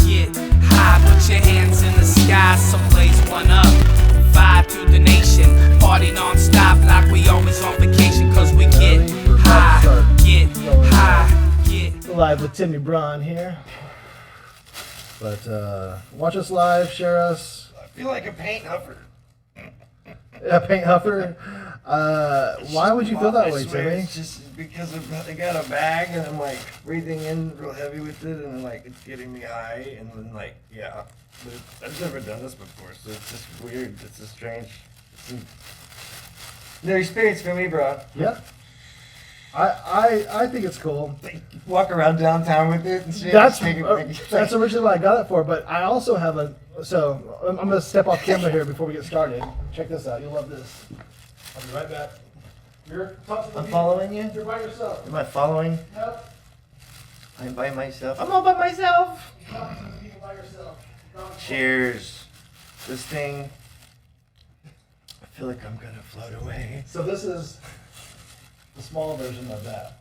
Get high, put your hands in the sky, so blaze one up. Vibe to the nation, party non-stop like we always on vacation, cause we get high. Live with Timmy Braun here. But watch us live, share us. I feel like a paint huffer. A paint huffer? Why would you feel that way, Timmy? It's just because I got a bag and I'm like breathing in real heavy with it and like it's getting me high and then like, yeah. But I've never done this before, so it's just weird. It's a strange, it's a new experience for me, bro. Yeah. I think it's cool. Like, walk around downtown with it and shit. That's originally what I got it for, but I also have so I'm going to step off camera here before we get started. Check this out. You'll love this. I'll be right back. I'm following you? You're by yourself. Am I following? Yep. I'm by myself. I'm all by myself. You're talking to people by yourself. Cheers. This thing, I feel like I'm going to float away. So this is the small version of that.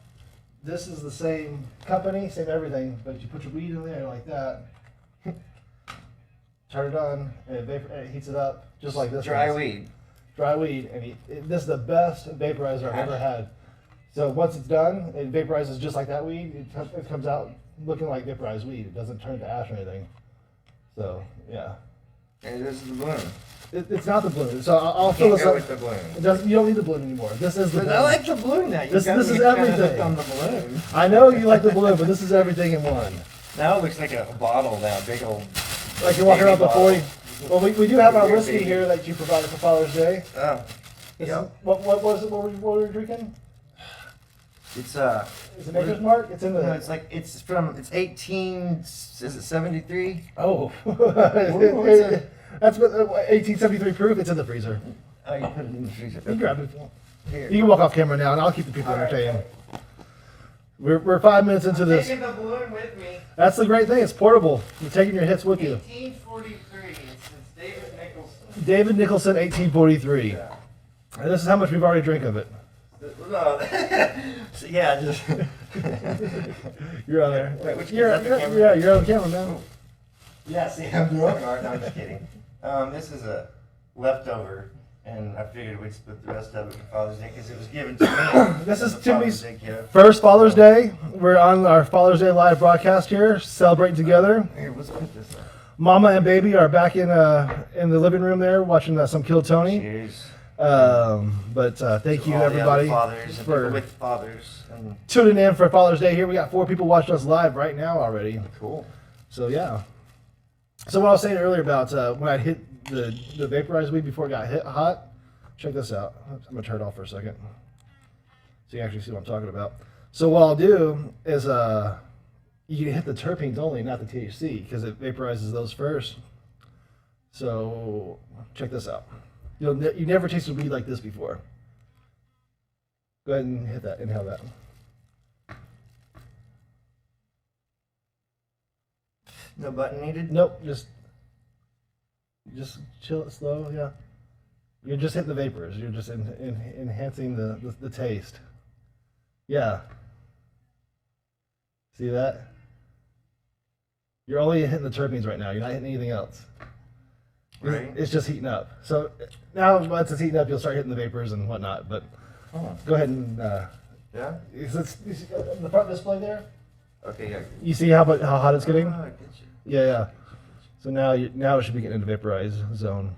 This is the same company, same everything, but you put your weed in there like that, turn it on, and it heats it up, just like this. Dry weed. Dry weed, and this is the best vaporizer I've ever had. So once it's done, it vaporizes just like that weed. It comes out looking like vaporized weed. It doesn't turn to ash or anything. So, yeah. And this is the balloon. It's not the balloon. So I'll fill Can't this go up. with the balloon. You don't need the balloon anymore. This is the But balloon. I like the balloon now. This is everything. On the balloon. I know you like the balloon, but this is everything in one. Now it looks like a bottle now, big old. Like you're walking around the bottle. 40. Well, we do have our Weird whiskey baby. here that you provided for Father's Day. Oh. This Yep. is, what was it? What were we drinking? It's Is it Maker's Mark? It's in the. No, it's 18. Is it 73? Oh. What's it? That's what 1873 proof. It's in the freezer. Oh, you put it in the freezer. You can grab it. Here. You can walk off camera now, and I'll keep the people entertained. We're 5 minutes into this. Taking the balloon with me. That's the great thing. It's portable. You're taking your hits with you. 1843. It's David Nicholson. David Nicholson, 1843. Yeah. And this is how much we've already drank of it. No. So, yeah, just. You're on there. Wait, which You're is that the camera? yeah, you're on camera, man. Yeah, see, I'm doing it. No, I'm just kidding. This is a leftover, and I figured we'd split the rest of it for Father's Day because it was given to me. This is as a Father's Timmy's Day gift. first Father's Day. We're on our Father's Day live broadcast here, celebrating together. Here, let's put this up. Mama and baby are back in the living room there watching some Kill Tony. Cheers. But thank you All the everybody other fathers and for people with fathers. And tuning in for Father's Day. Here we got 4 people watching us live right now already. cool. So yeah. So what I was saying earlier about when I hit the vaporized weed before it got hit hot. Check this out. I'm gonna turn it off for a second, so you can actually see what I'm talking about. So what I'll do is you can hit the terpenes only, not the THC, because it vaporizes those first. So check this out. You never tasted weed like this before. Go ahead and hit that. Inhale that. No button needed? Nope. Just chill it slow. Yeah. You're just hitting the vapors. You're just enhancing the taste. Yeah. See that? You're only hitting the terpenes right now. You're not hitting anything else. Right. It's just heating up. So now once it's heating up, you'll start hitting the vapors and whatnot. But go ahead and Yeah? you see the front display there? Okay, yeah. You see how hot it's getting? Oh, I get you. Yeah. So now it should be getting into vaporized zone.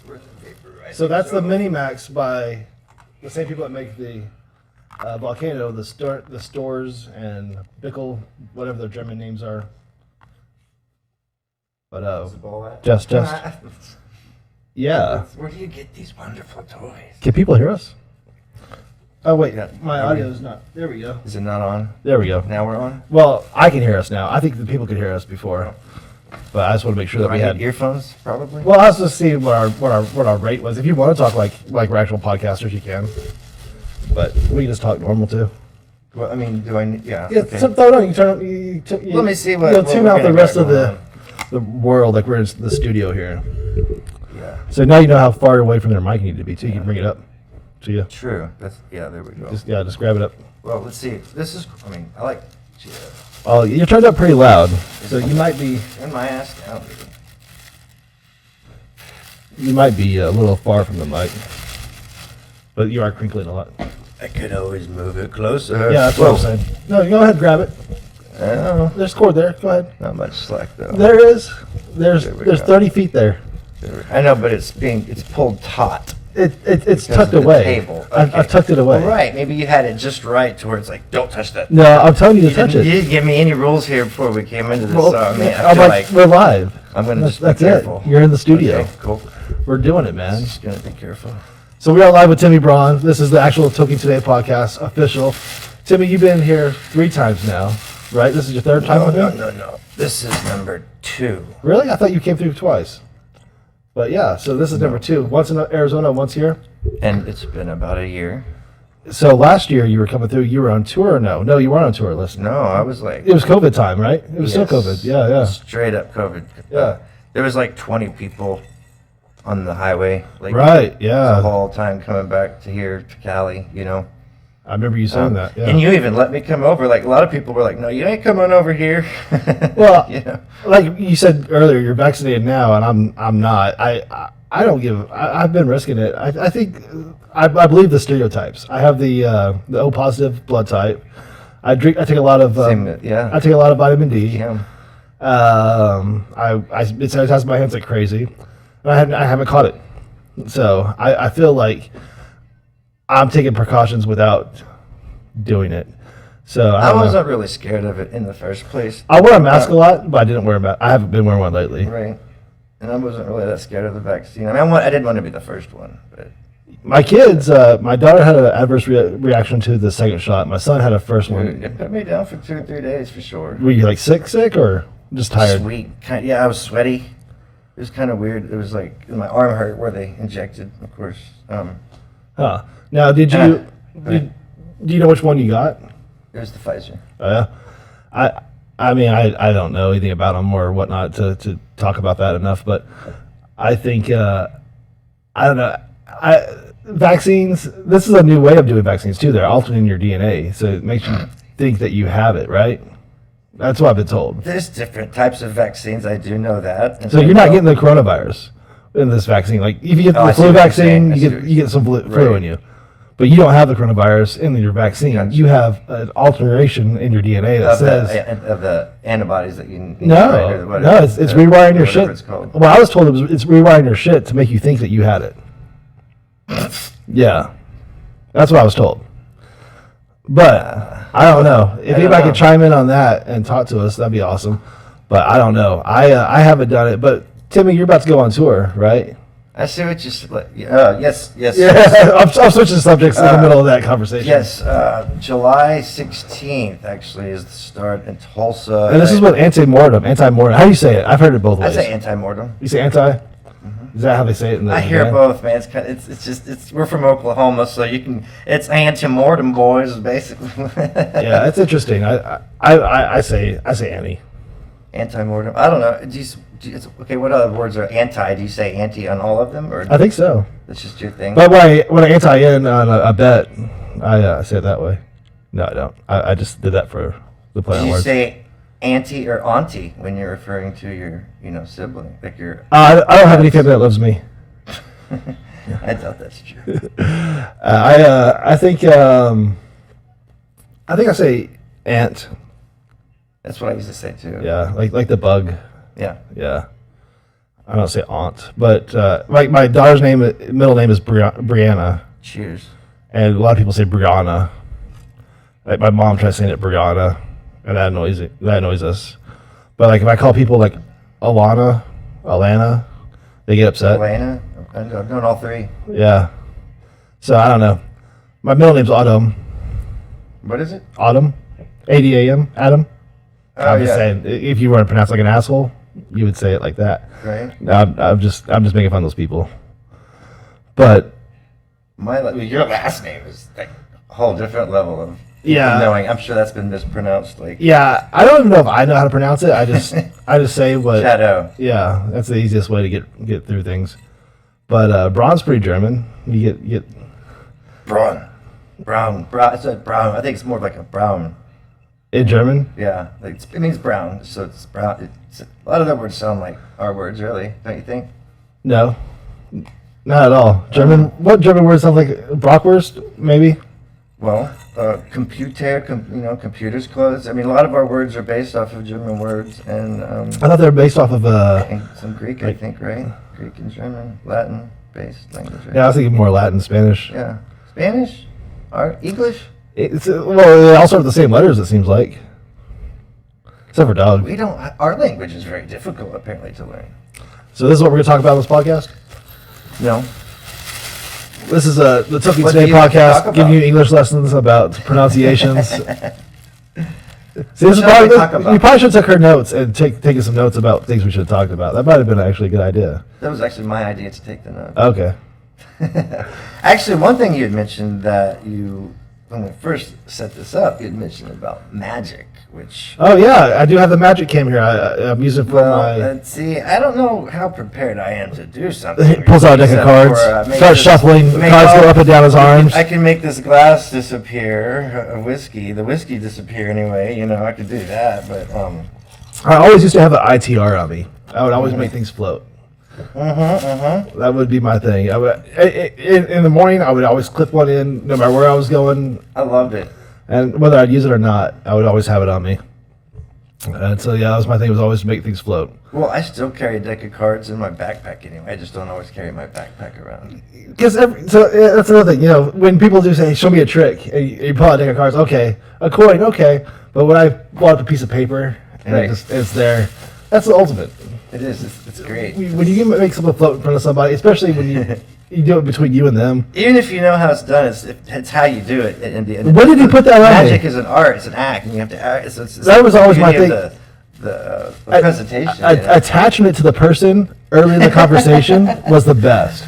Worth the paper, right? So that's the Mini Max by the same people that make the Volcano, the Stores and Bickel, whatever their German names are. But What's the ball at? just yeah. Where do you get these wonderful toys? Can people hear us? Oh wait, Yeah. my audio is not. There we go. Is it not on? There we go. Now we're on? Well, I can hear us now. I think the people could hear us before, but I just want to make sure that Do we I had need earphones, probably? Well, I was just seeing what our rate was. If you want to talk like we're actual podcasters, you can. But we can just talk normal too. Well, I mean, do I need... Yeah, Yeah, okay. so throw it on. You turn. You, Let me see what... You'll what tune we're out the gonna rest got of going the world, like we're in the studio here. on. Yeah. So now you know how far away from their mic you need to be too. You can bring it up. to you. True. There we go. Just grab it up. Well, let's see. This is, I like, Oh, you turned up pretty loud, so you might be turn my ass down, dude. you might be a little far from the mic, but you are crinkling a lot. I could always move it closer. Yeah, that's what I'm saying. No, you go ahead and grab it. I don't know. There's cord there. Go ahead. Not much slack though. There is. There's There we go. 30 feet there. I know, but it's pulled taut. It's Because tucked of the away. table. I've Okay. tucked it away. Well, right. Maybe you had it just right to where it's like, don't touch that. No, I'm telling you to touch You it. didn't give me any rules here before we came into this Well, song. Man, I I'm feel like, we're live. I'm gonna just be That's careful. it. You're in the studio. Okay, cool. We're doing it, man. Just gonna be careful. So we are live with Timmy Braun. This is the actual Toking Today podcast, official. Timmy, you've been here 3 times now, right? This is your 3rd time with him? No. This is number 2. Really? I thought you came through twice. But yeah, so this is number 2. Once in Arizona, once here. And it's been about a year. So last year you were coming through. You were on tour or no? No, you weren't on tour. Listen, No, I was like, it was COVID time, right? It was still yes, COVID. Yeah. straight up COVID. Yeah. There was like 20 people on the highway. Like, Right. The Yeah. whole time coming back to here to Cali, you know. I remember you saying that. Yeah. And you even let me come over. Like a lot of people were like, "No, you ain't coming over here." Well, you know. like you said earlier, you're vaccinated now, and I'm not. I don't give. I've been risking it. I think I believe the stereotypes. I have the O positive blood type. I take a lot of Yeah. I take a lot of vitamin D. Yeah. It sanitizes my hands like crazy. And I haven't caught it, so I feel like I'm taking precautions without doing it. So I don't know. wasn't really scared of it in the first place. I wear a mask a lot, but I didn't wear a mask. I haven't been wearing one lately. Right. And I wasn't really that scared of the vaccine. I mean, I didn't want to be the first one, but My kids, my daughter had an adverse reaction to the second shot. My son had a first one. it put me down for 2 or 3 days for sure. Were you like sick, or just tired? Sweet. Yeah, I was sweaty. It was kind of weird. It was like my arm hurt where they injected, of course. Huh. Now, do you know which one you got? It was the Pfizer. Yeah. I mean, I don't know anything about them or whatnot to talk about that enough, but I think I don't know. Vaccines. This is a new way of doing vaccines too. They're altering your DNA, so it makes you think that you have it, right? That's what I've been told. There's different types of vaccines. I do know that. And So you're not getting the coronavirus in this vaccine. Like if you get Oh, I the see flu what you're vaccine, saying. I see you what get you're some flu Right. in you, but you don't have the coronavirus in your vaccine. Gotcha. You have an alteration in your DNA that says of the antibodies that you need. no, it's rewiring your shit. It's called. Well, I was told it's rewiring your shit to make you think that you had it. Yeah, that's what I was told. But I don't know. If anybody could chime in on that and talk to us, that'd be awesome. But I don't know. I haven't done it. But Timmy, you're about to go on tour, right? I see what you said. Yes. Yeah, I'm switching subjects in the middle of that conversation. Yes, July 16th actually is the start in Tulsa. And this is with Anti Mortem. How do you say it? I've heard it both I ways. say anti-mortem. You say anti? Is that how they say it? I hear both, man. It's we're from Oklahoma, so it's anti-mortem, boys, basically. Yeah, it's interesting. I say Annie. Anti-mortem. I don't know. Okay, what other words are anti? Do you say anti on all of them, or I think so. that's just your thing? But when I anti-in on a bet, I say it that way. No, I don't. I just did that for the play Do on you words. say auntie or auntie when you're referring to your, sibling, like your? I don't have any family that loves me. I doubt that's true. I think I say aunt. That's what I used to say too. Yeah, like the bug. Yeah. Yeah. I don't say aunt, but like my daughter's middle name is Brianna, Cheers. and a lot of people say Brianna. Like my mom tries saying it Brianna, and that annoys us. But like if I call people like Alana, they get upset. Elena. I'm doing all three. Yeah. So I don't know. My middle name's Autumn. What is it? Autumn. ADAM. Adam. Oh, I'm just yeah. saying, if you want to pronounce like an asshole, you would say it like that. Right. I'm just making fun of those people. But Your last name is like a whole different level of Yeah. knowing. I'm sure that's been mispronounced. Like yeah, I don't even know if I know how to pronounce it. I just say what. Shadow. Yeah, that's the easiest way to get through things. But Braun's pretty German. You get Braun. Brown. I said brown. I think it's more like a brown. In German? Yeah, like it means brown, so it's brown. A lot of the words sound like our words, really, don't you think? No. Not at all. German. What German word sounds like Bratwurst? Maybe. Well, computers clothes. I mean, a lot of our words are based off of German words, and I thought they were based off of some Greek, I think, right? Greek and German, Latin-based language. Right? Yeah, I was thinking more Latin, Spanish. Yeah, Spanish, or English. Well, they all start with the same letters. It seems like, except for dog. We don't. Our language is very difficult, apparently, to learn. So this is what we're going to talk about on this podcast. No. This is the Toking What Today do you like to talk podcast, about? giving you English lessons about pronunciations. See, this is shall we probably, talk about? you probably should have took her notes and taken some notes about things we should have talked about. That might have been actually a good idea. That was actually my idea to take the note. Okay. Actually, one thing you had mentioned that when we first set this up, you had mentioned about magic, which. Oh yeah, I do have the magic cam here. I'm using for my. Let's see. I don't know how prepared I am to do something. He pulls out a deck of except cards, for, make starts this- shuffling. make Cards all- go up and down his arms. I can make this glass disappear, the whiskey disappear anyway. I could do that, but I always used to have an ITR on me. I would always make things float. That would be my thing. I would, in the morning, I would always clip one in, no matter where I was going, I loved it. and whether I'd use it or not, I would always have it on me. And so yeah, that was my thing. Was always to make things float. Well, I still carry a deck of cards in my backpack anyway. I just don't always carry my backpack around. Because that's another thing. When people do say, hey, "Show me a trick," and you pull out a deck of cards, okay, a coin, okay, but when I pull out a piece of paper and Right. it's there, that's the ultimate. It is. It's great. When you make something float in front of somebody, especially when you do it between you and them. Even if you know how it's done, it's how you do it. And When did he put that on me? Magic is an art. It's an act, and you have to act. It's That was always my the beauty thing. of The presentation. Attachment to the person early in the conversation was the best.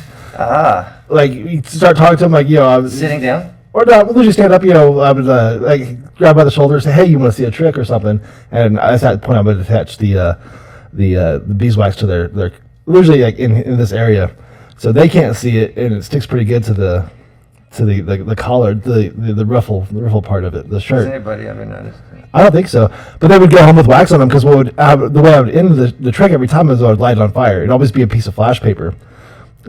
Like you start talking to them, like I was Sitting down. or not. We'll just stand up. I would like grab by the shoulder, say, "Hey, you want to see a trick or something?" And at that point, I would attach the beeswax to their usually like in this area, so they can't see it, and it sticks pretty good to the collar, the ruffle part of it, the Has shirt. anybody ever noticed? I don't think so, but they would go home with wax on them because the way I would end the trick every time is I would light it on fire. It'd always be a piece of flash paper,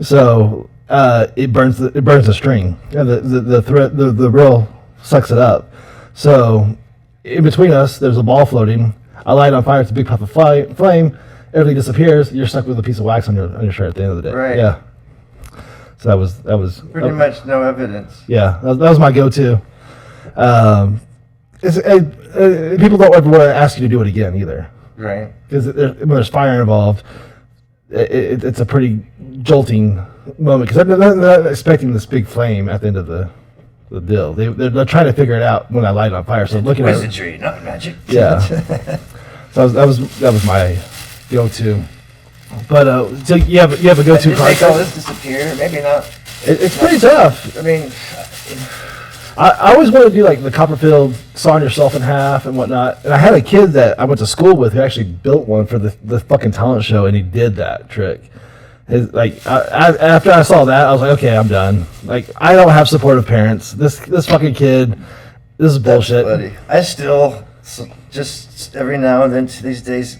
so it burns the string, and the reel sucks it up. So in between us, there's a ball floating. I light it on fire. It's a big puff of flame. Everything disappears. You're stuck with a piece of wax on your shirt at the end of the day. Right. Yeah. So that was Pretty much no evidence. yeah, that was my go-to. People don't ever want to ask you to do it again either, Right. because when there's fire involved, it's a pretty jolting moment. Because they're not expecting this big flame at the end of the deal. They're trying to figure it out when I light it on fire. So looking at it, Wizardry, not magic. yeah. So that was my go-to. But so you have a go-to Did card. make all this disappear? Maybe not. It's pretty tough. I mean, I always wanted to do like the Copperfield sawing yourself in half and whatnot. And I had a kid that I went to school with who actually built one for the fucking talent show, and he did that trick. After I saw that, I was like, okay, I'm done. Like, I don't have supportive parents. This fucking kid, this is bullshit. buddy, I still just every now and then these days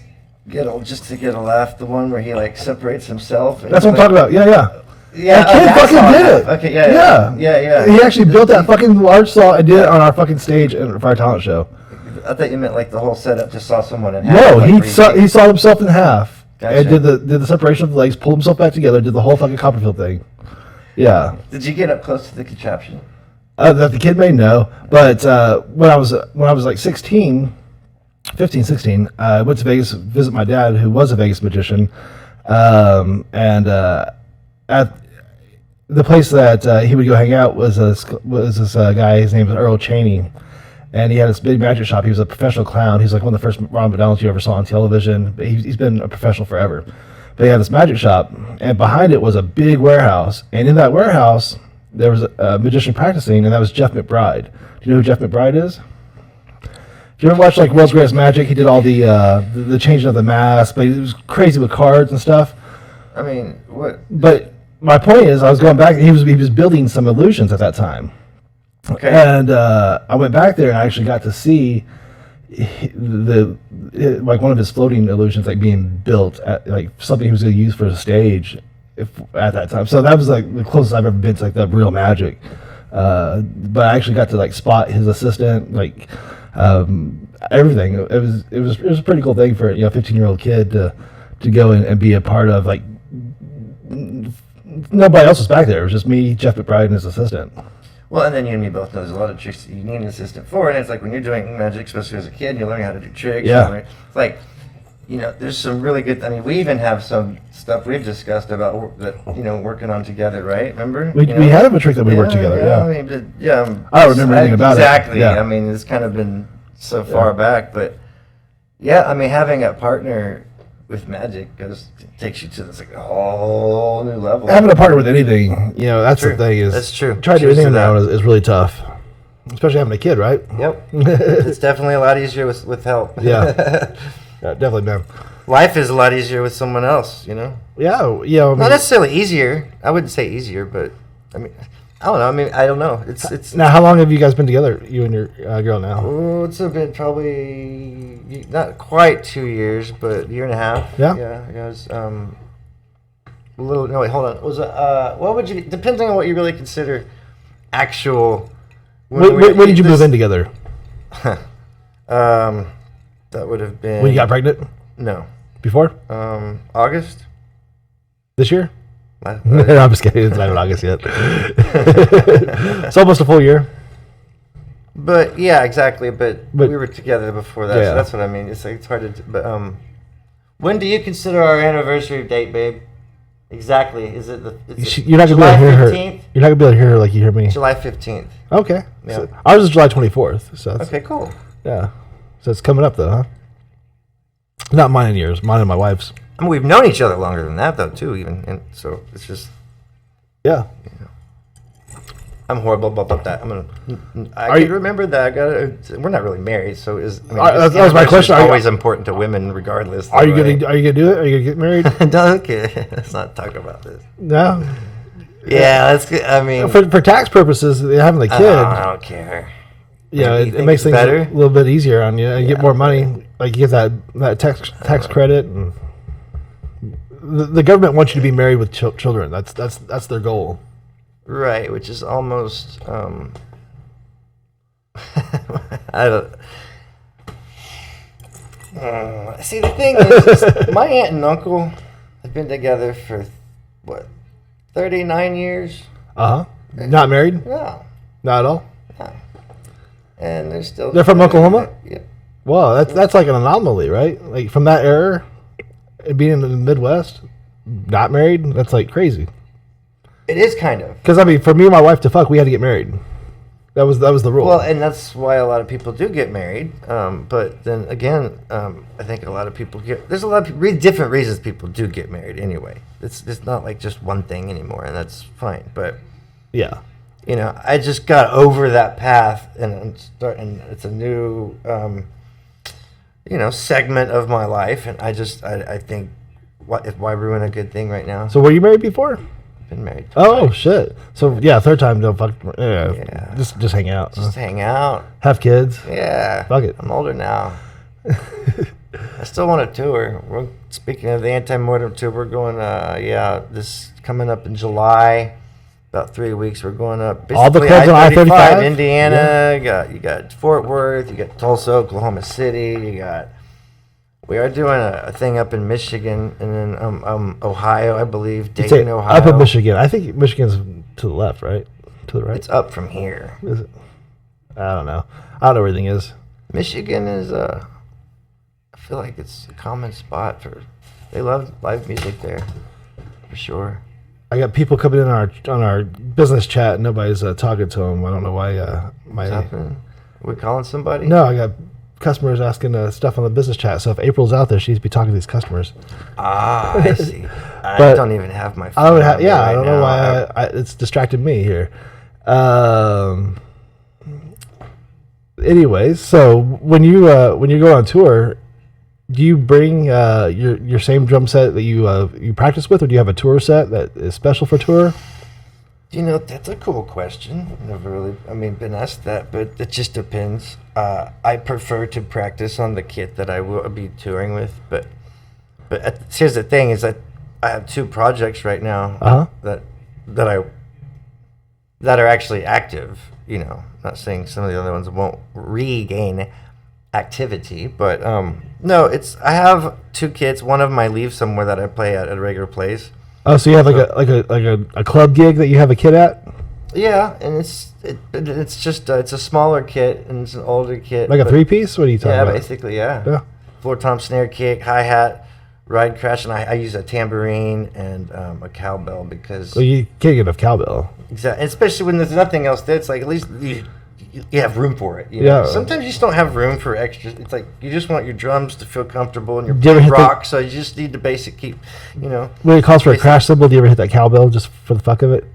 just to get a laugh. The one where he like separates himself. And That's what I'm talking about. Yeah. Yeah, That kid I fucking saw did that. it. Okay, yeah. He actually built that fucking large saw and did it on our fucking stage for our talent show. I thought you meant like the whole setup just saw someone in half. No, like, he sawed himself in half and Gotcha. did the separation of the legs, pulled himself back together, did the whole fucking Copperfield thing. Yeah. Did you get up close to the contraption? That the kid may know, but when I was like 15, 16, I went to Vegas to visit my dad, who was a Vegas magician, and at the place that he would go hang out was this guy. His name was Earl Chaney, and he had this big magic shop. He was a professional clown. He's like one of the first Ron McDonald's you ever saw on television. But he's been a professional forever. But he had this magic shop, and behind it was a big warehouse, and in that warehouse there was a magician practicing, and that was Jeff McBride. Do you know who Jeff McBride is? If you ever watch like World's Greatest Magic, he did all the changing of the mask, but he was crazy with cards and stuff. I mean, what? But my point is, I was going back. He was building some illusions at that time. Okay. And I went back there and I actually got to see like one of his floating illusions like being built at like something he was going to use for a stage at that time. So that was like the closest I've ever been to like the real magic. But I actually got to like spot his assistant, like everything. It was a pretty cool thing for 15-year-old kid to go and be a part of. Like nobody else was back there. It was just me, Jeff McBride, and his assistant. Well, and then you and me both know there's a lot of tricks you need an assistant for, and it's like when you're doing magic, especially as a kid, you're learning how to do tricks. Yeah. It's like, there's some really good. I mean, we even have some stuff we've discussed about that, working on together, right? Remember? We had a trick that we worked together. Yeah. I mean, I don't remember anything about exactly. it. Exactly. Yeah. I mean, it's kind of been so far back, but yeah, I mean, having a partner with magic takes you to this like a whole new level. Having a partner with anything, that's the thing is. That's true. Trying to do anything now is really tough, especially having a kid, right? Yep. It's definitely a lot easier with help. Yeah. Yeah, definitely, man. Life is a lot easier with someone else, Yeah, I mean, not necessarily easier. I wouldn't say easier, but I mean, I don't know. I mean, I don't know. It's now. How long have you guys been together, you and your girl now? Oh, it's been probably not quite 2 years, but a year and a half. Yeah. Yeah. It was a little. No, wait, hold on. Was what would you? Depending on what you really consider actual. When did you move in together? That would have been When you got pregnant? No. Before? August. This year? No, I'm just kidding. It's not even August yet. It's almost a full year. But yeah, exactly. But we were together before that, so that's what I mean. It's like it's hard to. But when do you consider our anniversary date, babe? Exactly. Is it You're not gonna be able to hear her. 15th? You're not gonna be able to hear her like you hear me. July 15th. Okay. Yeah. So ours is July 24th. So that's, Okay, cool. yeah. So it's coming up though, huh? Not mine and yours. Mine and my wife's. I mean, we've known each other longer than that, though, too. Even and so, it's just. Yeah. I'm horrible about that. I can remember that. We're not really married, so that was my question. It's always important to women, regardless. Are you gonna do it? Are you gonna get married? Okay, let's not talk about this. No. Yeah, let's. I mean, for tax purposes, having a kid. I don't care. Yeah, Maybe it makes things better? a little bit easier on you. You get more money. Like you get that tax credit, and the government wants you to be married with children. That's their goal. Right, which is almost. I don't. See, the thing is, my aunt and uncle have been together for 39 years. Not married? No. Not at all. No. And they're still. They're from Oklahoma? Yeah. Wow, that's like an anomaly, right? Like from that era, being in the Midwest, not married. That's like crazy. It is kind of. Because I mean, for me and my wife to fuck, we had to get married. That was the rule. Well, and that's why a lot of people do get married. But then again, I think a lot of people there's a lot of different reasons people do get married anyway. It's not like just one thing anymore, and that's fine. But yeah, I just got over that path, and it's a new, segment of my life, and I think, why ruin a good thing right now? So were you married before? Been married twice. Oh shit! So yeah, third time don't fuck. Yeah. Just hang out. Just hang out. Have kids. Yeah. Fuck it. I'm older now. I still want to tour. Speaking of the Anti Mortem tour, we're going. This coming up in July. About 3 weeks. We're going up. All the clubs on I-35, Indiana. Yeah. You got Fort Worth. You got Tulsa, Oklahoma City. We are doing a thing up in Michigan and then Ohio, I believe. Dayton, Ohio. Up in Michigan. I think Michigan's to the left, right? To the right. It's up from here. Is it? I don't know. I don't know where everything is. Michigan is I feel like it's a common spot they love live music there, for sure. I got people coming in on our business chat and nobody's talking to them. I don't know why. What's happening? Are we calling somebody? No, I got customers asking stuff on the business chat. So if April's out there, she needs to be talking to these customers. I see. I don't even have my phone. I don't know why it's distracted me here. Anyways, so when you go on tour, do you bring your same drum set that you practice with, or do you have a tour set that is special for tour? That's a cool question. I've never really, been asked that, but it just depends. I prefer to practice on the kit that I will be touring with, but here's the thing: is that I have 2 projects right now that are actually active. Not saying some of the other ones won't regain activity, but no, I have 2 kits. One of them I leave somewhere that I play at a regular place. Oh, so you have a club gig that you have a kit at? Yeah, and it's just it's a smaller kit and it's an older kit. Like a 3-piece? What are you talking about? Yeah, basically, yeah. Floor tom, snare kick, hi-hat, ride crash, and I use a tambourine and a cowbell because... Well, you can't get enough cowbell. Exactly, especially when there's nothing else there. It's like at least you have room for it. Yeah. Sometimes you just don't have room for extras. It's like you just want your drums to feel comfortable and your Do you ever hit rock, so you just need the basic keep, When it calls for a crash cymbal, do you ever hit that cowbell just for the fuck of it?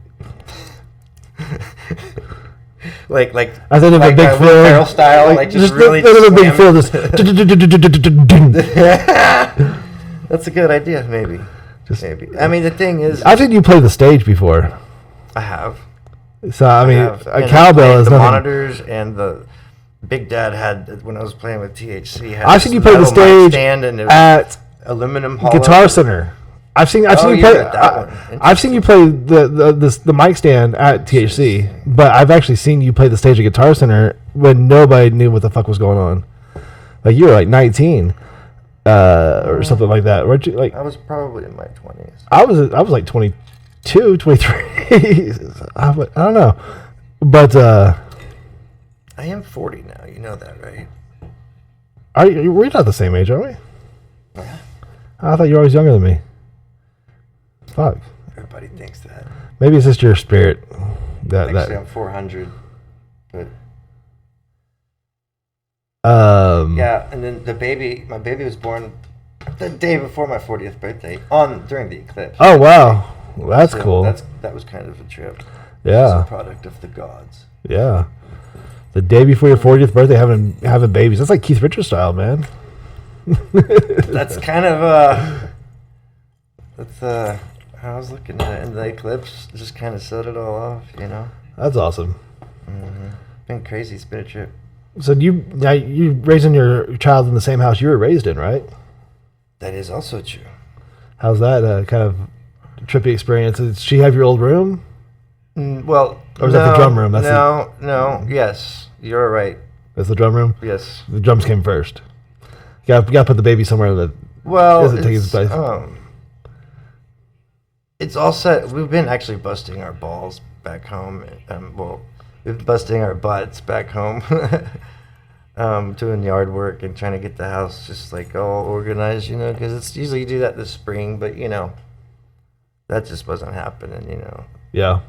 like I think of a big fill, barrel style, like just really. A big fill, just. That's a good idea, maybe. Maybe. The thing is, I think you played the stage before. I have. So a And cowbell is the nothing. monitors and the Big Dad had when I was playing with THC. I've seen you play the stage stand and at aluminum hollow. Guitar Center. I've seen you play. I've seen you play the mic stand at THC, but I've actually seen you play the stage at Guitar Center when nobody knew what the fuck was going on. Like you were like 19 or something like that. Weren't you like? I was probably in my 20s. I was like 22, 23. I don't know, but I am 40 now. You know that, right? We're not the same age, are we? Yeah. I thought you were always younger than me. Fuck. Everybody thinks that. Maybe it's just your spirit. Actually, I'm 400, but yeah. And then my baby was born the day before my 40th birthday during the eclipse. Oh wow, well, that's cool. That was kind of a trip. Yeah. It's a product of the gods. Yeah. The day before your 40th birthday, having babies. That's like Keith Richards style, man. That's kind of how I was looking at it, and the eclipse just kind of set it all off, That's awesome. Mm-hmm. Been crazy. It's been a trip. So you raising your child in the same house you were raised in, right? That is also true. How's that kind of trippy experience? Does she have your old room? Well, or is that the drum room? No. Yes, you're right. That's the drum room. Yes, the drums came first. You got to put the baby somewhere that doesn't take his place. It's all set. We've been actually busting our balls back home. We've been busting our butts back home, doing yard work and trying to get the house just like all organized, because it's usually you do that this spring, but that just wasn't happening, Yeah.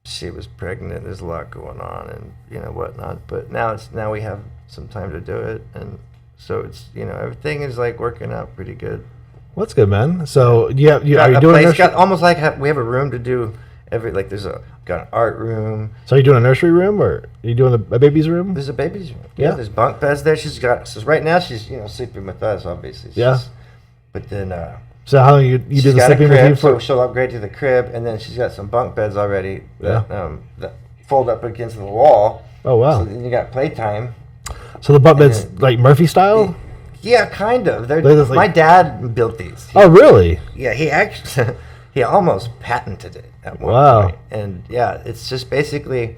She was pregnant. There's a lot going on, and whatnot. But now we have some time to do it, and so it's everything is like working out pretty good. Well, that's good, man. So are you doing place, got almost like we have a room to do there's got an art room. So are you doing a nursery room, or are you doing a baby's room? There's a baby's room. Yeah, there's bunk beds there. So right now she's sleeping with us, obviously. But then so how you do the sleeping crib, with you so she'll upgrade to the crib, and then she's got some bunk beds already that fold up against the wall. Oh wow! So then you got playtime. So the bunk beds like Murphy style? Yeah, kind of. My dad built these. Oh really? Yeah, he actually he almost patented it at one point. And yeah, it's just basically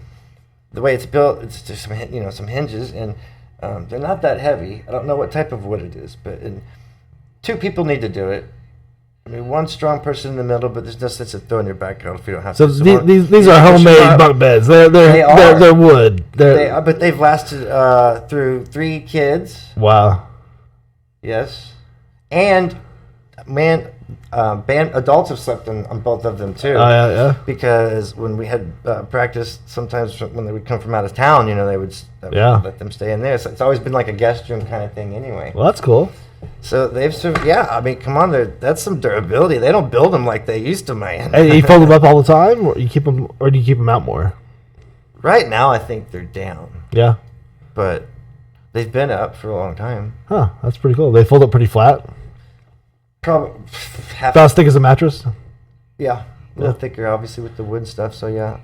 the way it's built. It's just some hinges, and they're not that heavy. I don't know what type of wood it is, but 2 people need to do it. One strong person in the middle, but there's no sense of throwing your back out if you don't have to. So these are homemade bunk beds. They're wood. But they've lasted through 3 kids. Wow. Yes, and adults have slept on both of them too. Oh yeah. Because when we had practice, sometimes when they would come from out of town, they would let them stay in there. So it's always been like a guest room kind of thing, anyway. Well, that's cool. So they've come on, that's some durability. They don't build them like they used to, man. And you fold them up all the time, or do you keep them out more? Right now, I think they're down. Yeah, but they've been up for a long time. Huh? That's pretty cool. They fold up pretty flat. Probably about as thick as a mattress. Yeah. A little thicker, obviously, with the wood stuff. So yeah,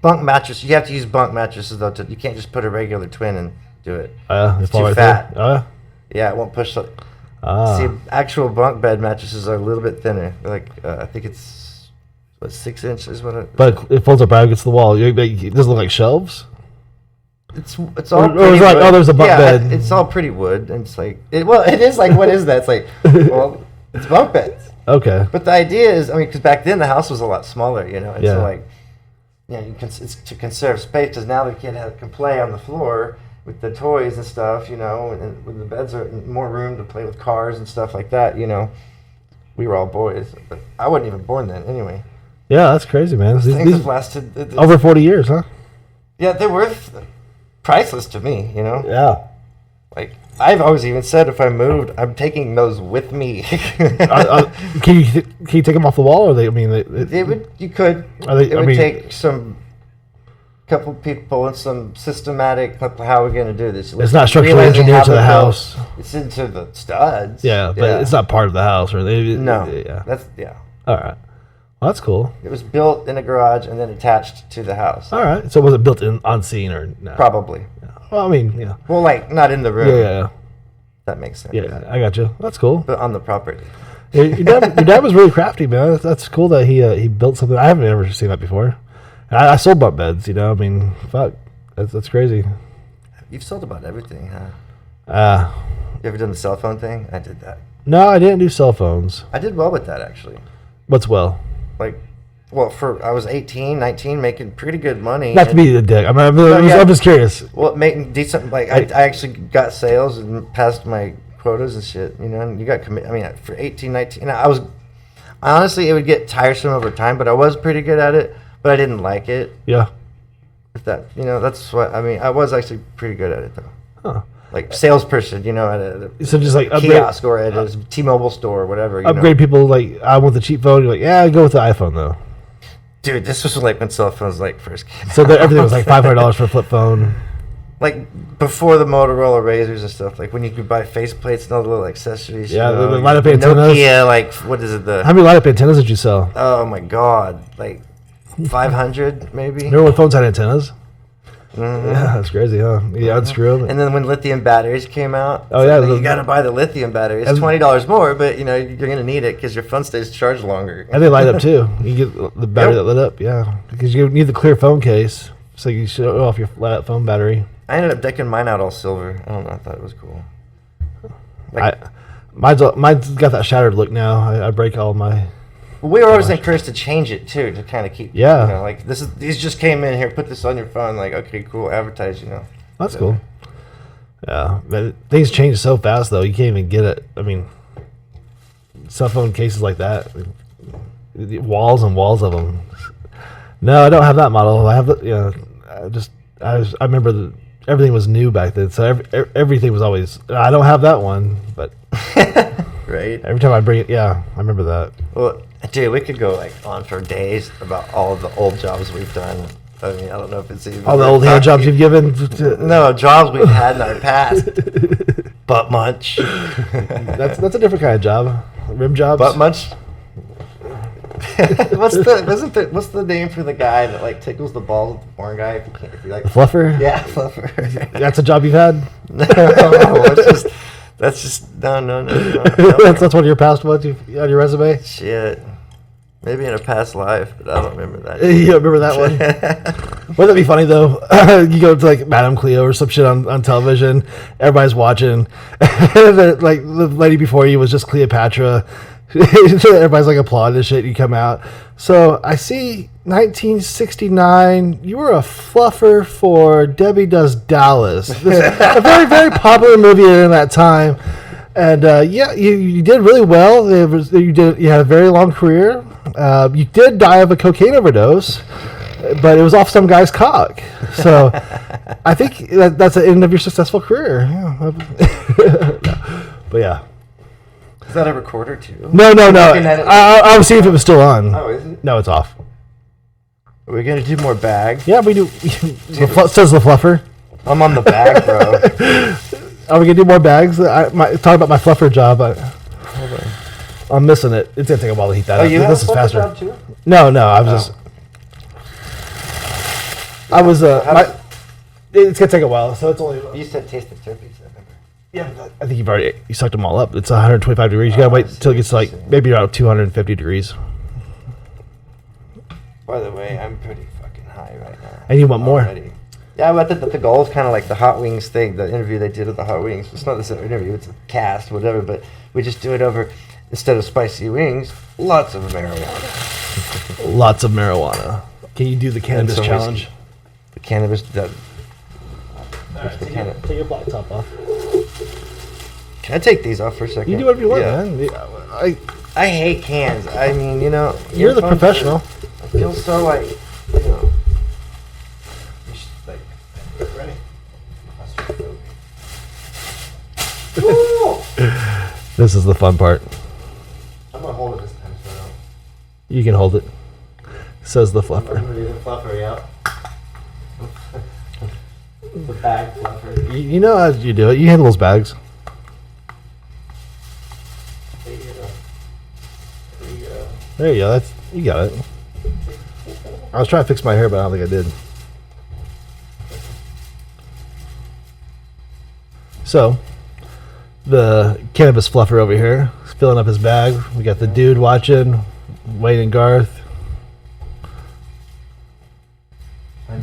bunk mattress. You have to use bunk mattresses though. You can't just put a regular twin and do it. It's too right fat. There. Yeah, it won't push. See, actual bunk bed mattresses are a little bit thinner. Like I think it's 6 inches. But it folds up right against the wall. It doesn't look like shelves. It's all. Or it's like, oh, there's a bunk bed. It's all pretty wood, and it's like it is like what is that? It's like well, it's bunk beds. Okay. But the idea is, I mean, because back then the house was a lot smaller, you know, and Yeah. so like, it's to conserve space because now the kid can play on the floor with the toys and stuff, you know, and when the beds are more room to play with cars and stuff like that, you know. We were all boys, but I wasn't even born then anyway. Yeah, that's crazy, man. Things have lasted over 40 years, huh? Yeah, they're worth priceless to me, you know. Yeah. Like I've always even said, if I moved, I'm taking those with me. Can you take them off the wall, or they? I mean, You could. It would take some couple people and some systematic. How we're going to do this? It's not structurally engineered to the house. It's into the studs. Yeah, but it's not part of the house, or no. Yeah. That's All right. Well, that's cool. It was built in a garage and then attached to the house. All right. So was it built on scene or no? Probably. Yeah. Well, I mean, yeah. Well, like not in the room. Yeah. That makes sense. Yeah, I got you. That's cool. But on the property. Your dad was really crafty, man. That's cool that he built something. I haven't ever seen that before. I sold bunk beds, you know. I mean, fuck, that's crazy. You've sold about everything, huh? You ever done the cell phone thing? I did that. No, I didn't do cell phones. I did well with that, actually. What's well? Like, I was 18, 19, making pretty good money. Not to be a dick. I'm just curious. Well, making decent, like, I actually got sales and passed my quotas and shit, you know, and you got commit. I mean, for 18, 19, honestly, it would get tiresome over time, but I was pretty good at it, but I didn't like it. Yeah. If that, you know, that's what, I mean, I was actually pretty good at it, though. Huh. Like, salesperson, you know, at a so just like kiosk or at a T-Mobile store or whatever. Upgrade people, like, I want the cheap phone. You're like, yeah, go with the iPhone, though. Dude, this was like when cell phones like first came out. So everything was like $500 for a flip phone. Like before the Motorola Razors and stuff, like when you could buy faceplates and all the little accessories. Yeah, you know, the light up antennas. Nokia, like what is it? How many light up antennas did you sell? Oh my god, like 500 maybe. Remember when phones had antennas? Mm-hmm. Yeah, that's crazy, huh? Yeah, that's true. And then when lithium batteries came out, you got to buy the lithium battery. It's $20 more, but you know you're gonna need it because your phone stays charged longer. And they light up too. You get the battery that lit up, yeah, because you need the clear phone case, so you show off your light up phone battery. I ended up decking mine out all silver. I don't know. I thought it was cool. Like, mine's got that shattered look now. I break all my. Well, we were always encouraged to change it too, to kind of keep. Yeah. You know, like these just came in here. Put this on your phone. Like, okay, cool. Advertise. You know. That's cool. Yeah, but things change so fast though. You can't even get it. I mean, cell phone cases like that, walls and walls of them. No, I don't have that model. I have the. You know, I remember everything was new back then, so everything was always. I don't have that one, but. Right. Every time I bring it, yeah, I remember that. Well, dude, we could go like on for days about all of the old jobs we've done. I mean, I don't know if it's even all the old hand jobs you've given. No, jobs we've had in our past. Butt munch. That's a different kind of job. Rim jobs. Butt munch. What's the name for the guy that like tickles the balls of the porn guy? If you like the fluffer. Yeah, fluffer. That's a job you've had. No, that's just no. That's one of your past ones on your resume. Shit. Maybe in a past life, but I don't remember that. You don't remember that one? Wouldn't that be funny though? You go to like Madame Cleo or some shit on television. Everybody's watching. Like the lady before you was just Cleopatra. Everybody's like applauding and shit. You come out. So I see 1969. You were a fluffer for Debbie Does Dallas. A very, very popular movie in that time. And yeah, you did really well. You had a very long career. You did die of a cocaine overdose, but it was off some guy's cock. So I think that's the end of your successful career. Yeah. But yeah. Is that a recorder too? No. I was seeing if it was still on. Oh, is it? No, it's off. Are we gonna do more bags? Yeah, we do. Says the fluffer. I'm on the bag, bro. Are we gonna do more bags? Talk about my fluffer job. Hold on. I'm missing it. It's gonna take a while to heat that Oh, up. you have This is fluffer faster. job too? No, I was just. I was it's gonna take a while, so it's only. You said taste the turkeys, I remember. Yeah, but I think you sucked them all up. It's 125 degrees. You gotta wait till it gets like maybe around 250 degrees. By the way, I'm pretty fucking high right now. And you want more? Already. Yeah, but the goal is kind of like the Hot Wings thing, the interview they did with the Hot Wings. It's not this interview, it's a cast, whatever, but we just do it over, instead of spicy wings, lots of marijuana. Lots of marijuana. Can you do the cannabis some challenge? whiskey. The cannabis, Take your black top off. can I take these off for a second? You do whatever you want, Yeah. man. I hate cans. I mean, you know. You're the earphones professional. I feel so like, you know. You should, like, ready? Woo! This is the fun part. I'm gonna hold it this time, so I don't. You can hold it. Says the I'm fluffer. gonna do the fluffer, yeah. The bag fluffer. You know how you do it. You handle those bags. There you go. There you go. There you go. You got it. I was trying to fix my hair, but I don't think I did. So, the cannabis fluffer over here is filling up his bag. We got the dude watching, Wayne and Garth.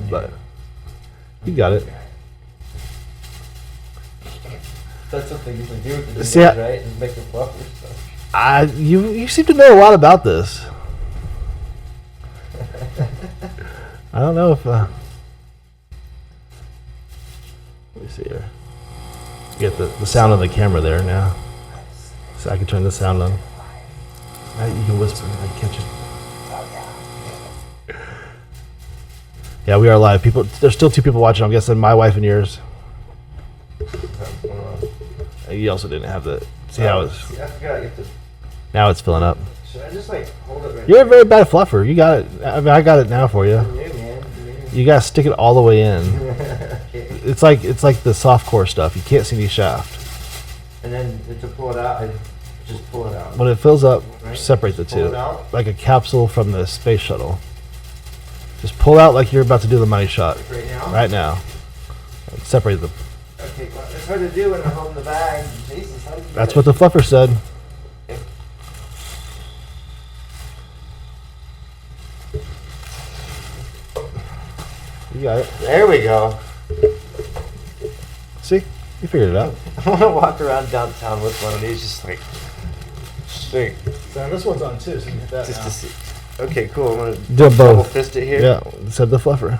But you got it. That's something you can do with the See, jingles, right? And make the fluffers. So. You seem to know a lot about this. I don't know if. Let me see here. Get the sound on the camera there now, so I can turn the sound on. Now you can whisper. I can catch it. Yeah, we are live. People, there's still 2 people watching. I'm guessing my wife and yours. You also didn't have the. See how it's. I forgot you have to. Now it's filling up. Should I just like hold it right You're a very bad fluffer. You got it. I mean, I got it now for you. there, man? You gotta stick it all the way in. Okay. It's like the softcore stuff. You can't see the shaft. And then to pull it out, I just pull it out. When it fills up, Right. separate the Just pull two, it out. like a capsule from the space shuttle. Just pull out like you're about to do the money shot. Right now? Right now. Separate them. Okay, well, it's hard to do when I'm holding the bag. Jesus, how did you That's do what the fluffer said. You got it. it? There we go. See? You figured it out. I want to walk around downtown with one of these, just like, straight, So this one's on too, so you can hit that just to see. Okay, cool. I'm gonna Do double both. fist it here. Yeah, said the fluffer.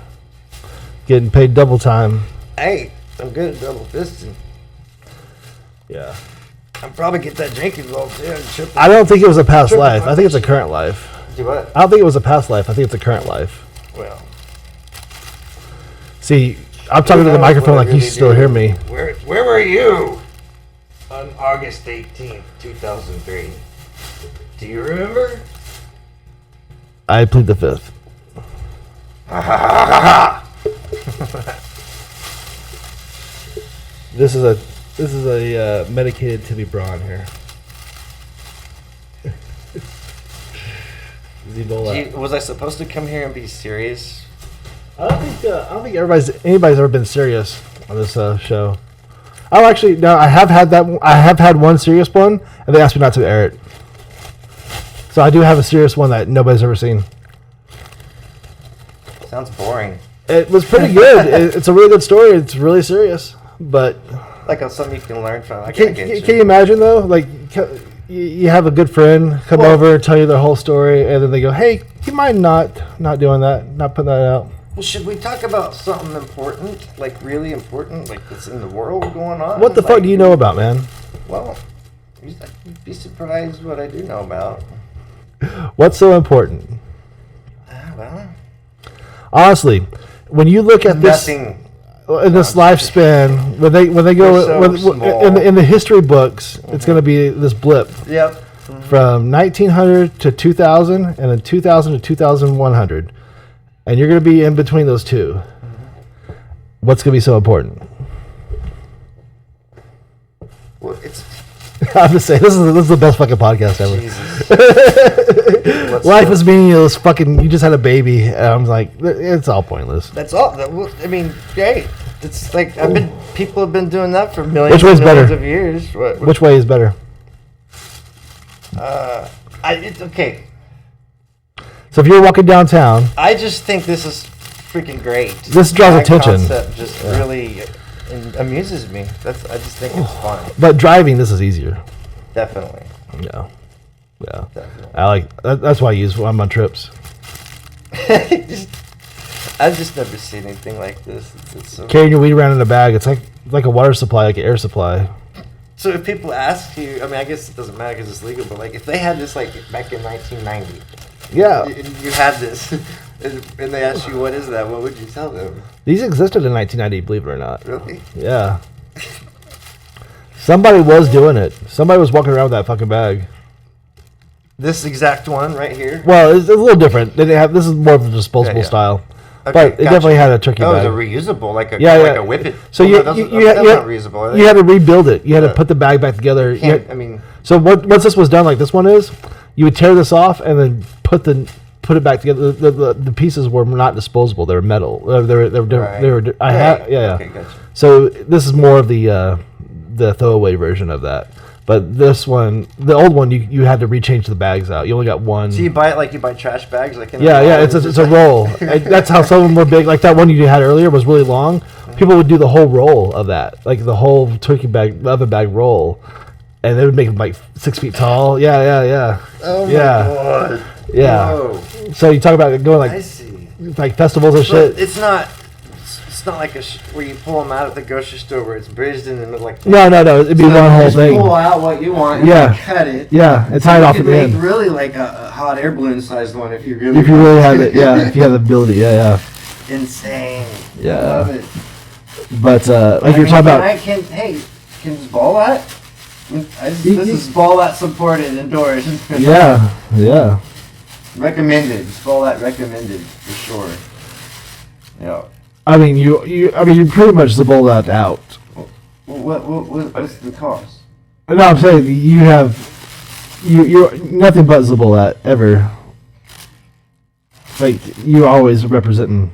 Getting paid double time. Hey, I'm good at double fisting. Yeah. I'll probably get that drink involved too. And trip I don't think it was a past Triple life. I think it's a current life. Do what? I don't think it was a past life. I think it's a current life. Well, See, I'm talking to the microphone like you still hear me. Where were you on August 18th, 2003? Do you remember? I plead the fifth. This is a medicated Timmy Braun here. Was I supposed to come here and be serious? I don't think anybody's ever been serious on this show. Oh, actually, no. I have had that. I have had one serious one, and they asked me not to air it. So I do have a serious one that nobody's ever seen. Sounds boring. It was pretty good. It's a really good story. It's really serious, but Like something you can learn from. can you imagine though? Like you have a good friend come over, tell you their whole story, and then they go, "Hey, you mind not doing that, not putting that out?" Well, should we talk about something important, like really important, like that's in the world going on? What the fuck do you know about, man? Well, you'd be surprised what I do know about. What's so important? Well, Honestly, when you look at this nothing. in this lifespan, when they We're go so small. in the history books, it's going to be this blip Yep. from 1900 to 2000, and then 2000 to 2100, and you're going to be in between those two. What's going to be so important? Well, it's I'm just saying, this is the best fucking podcast ever. Jesus. Life is meaningless. Fucking, you just had a baby, and I'm like, it's all pointless. That's all. I mean, great. It's like people have been doing that for millions. Which way's and millions better? Of years. Which way is better? It's okay. So if you're walking downtown, I just think this is freaking great. This draws That attention. Concept just really amuses me. I just think it's fun. but driving, this is easier. Definitely. Yeah. Definitely. I like that's why I use when I'm on trips. I've just never seen anything like this. It's so Carrying your weed around in a bag, it's like a water supply, like an air supply. So if people ask you, I mean, I guess it doesn't matter because it's legal, but like if they had this like back in 1990, Yeah. you had this, and they asked you what is that, what would you tell them? These existed in 1990, believe it or not. Really? Yeah. Somebody was doing it. Somebody was walking around with that fucking bag. This exact one right here. Well, it's a little different. They didn't have. This is more of a disposable Yeah, yeah. style. Okay, But it gotcha. definitely had a turkey Oh, bag. it was a reusable, like a whippet. So Well, you, no, those- you, that's you, not reusable. Are they? you had to rebuild it. You had to Yeah. put the bag back together. You Can't- had- I mean, so once this was done, like this one is, you would tear this off and then put it back together. The pieces were not disposable. They were metal. They were different. Right. They were. I had yeah. Okay, gotcha. So this is more of the throwaway version of that. But this one, the old one, you had to rechange the bags out. You only got one. So you buy it like you buy trash bags, like in a Yeah, roll, yeah, it's a roll. And that's how some of them were big. Like that one you had earlier was really long. People would do the whole roll of that, like the whole turkey bag, oven bag roll, and they would make them like 6 feet tall. Yeah. Oh my Yeah. god. Yeah. Whoa. So you talk about going I like see. festivals and But shit. it's not like where you pull them out at the grocery store where it's bridged in the middle like. No, it'd be one whole Just thing. pull out what you want and Yeah. cut it. Yeah, and tie it You off could at the make end. really like a hot air balloon sized one if you really If you really have it, yeah. If you have the ability, yeah. insane. Yeah. I love it. But like I you're mean, talking about. can this ball at? This You- is ball at supported indoors. Yeah. Recommended. It's ball at recommended for sure. Yeah. I mean, you pretty much bowl that out. What's the cost? No, I'm saying you're nothing but Zabolat ever. Like you're always representing.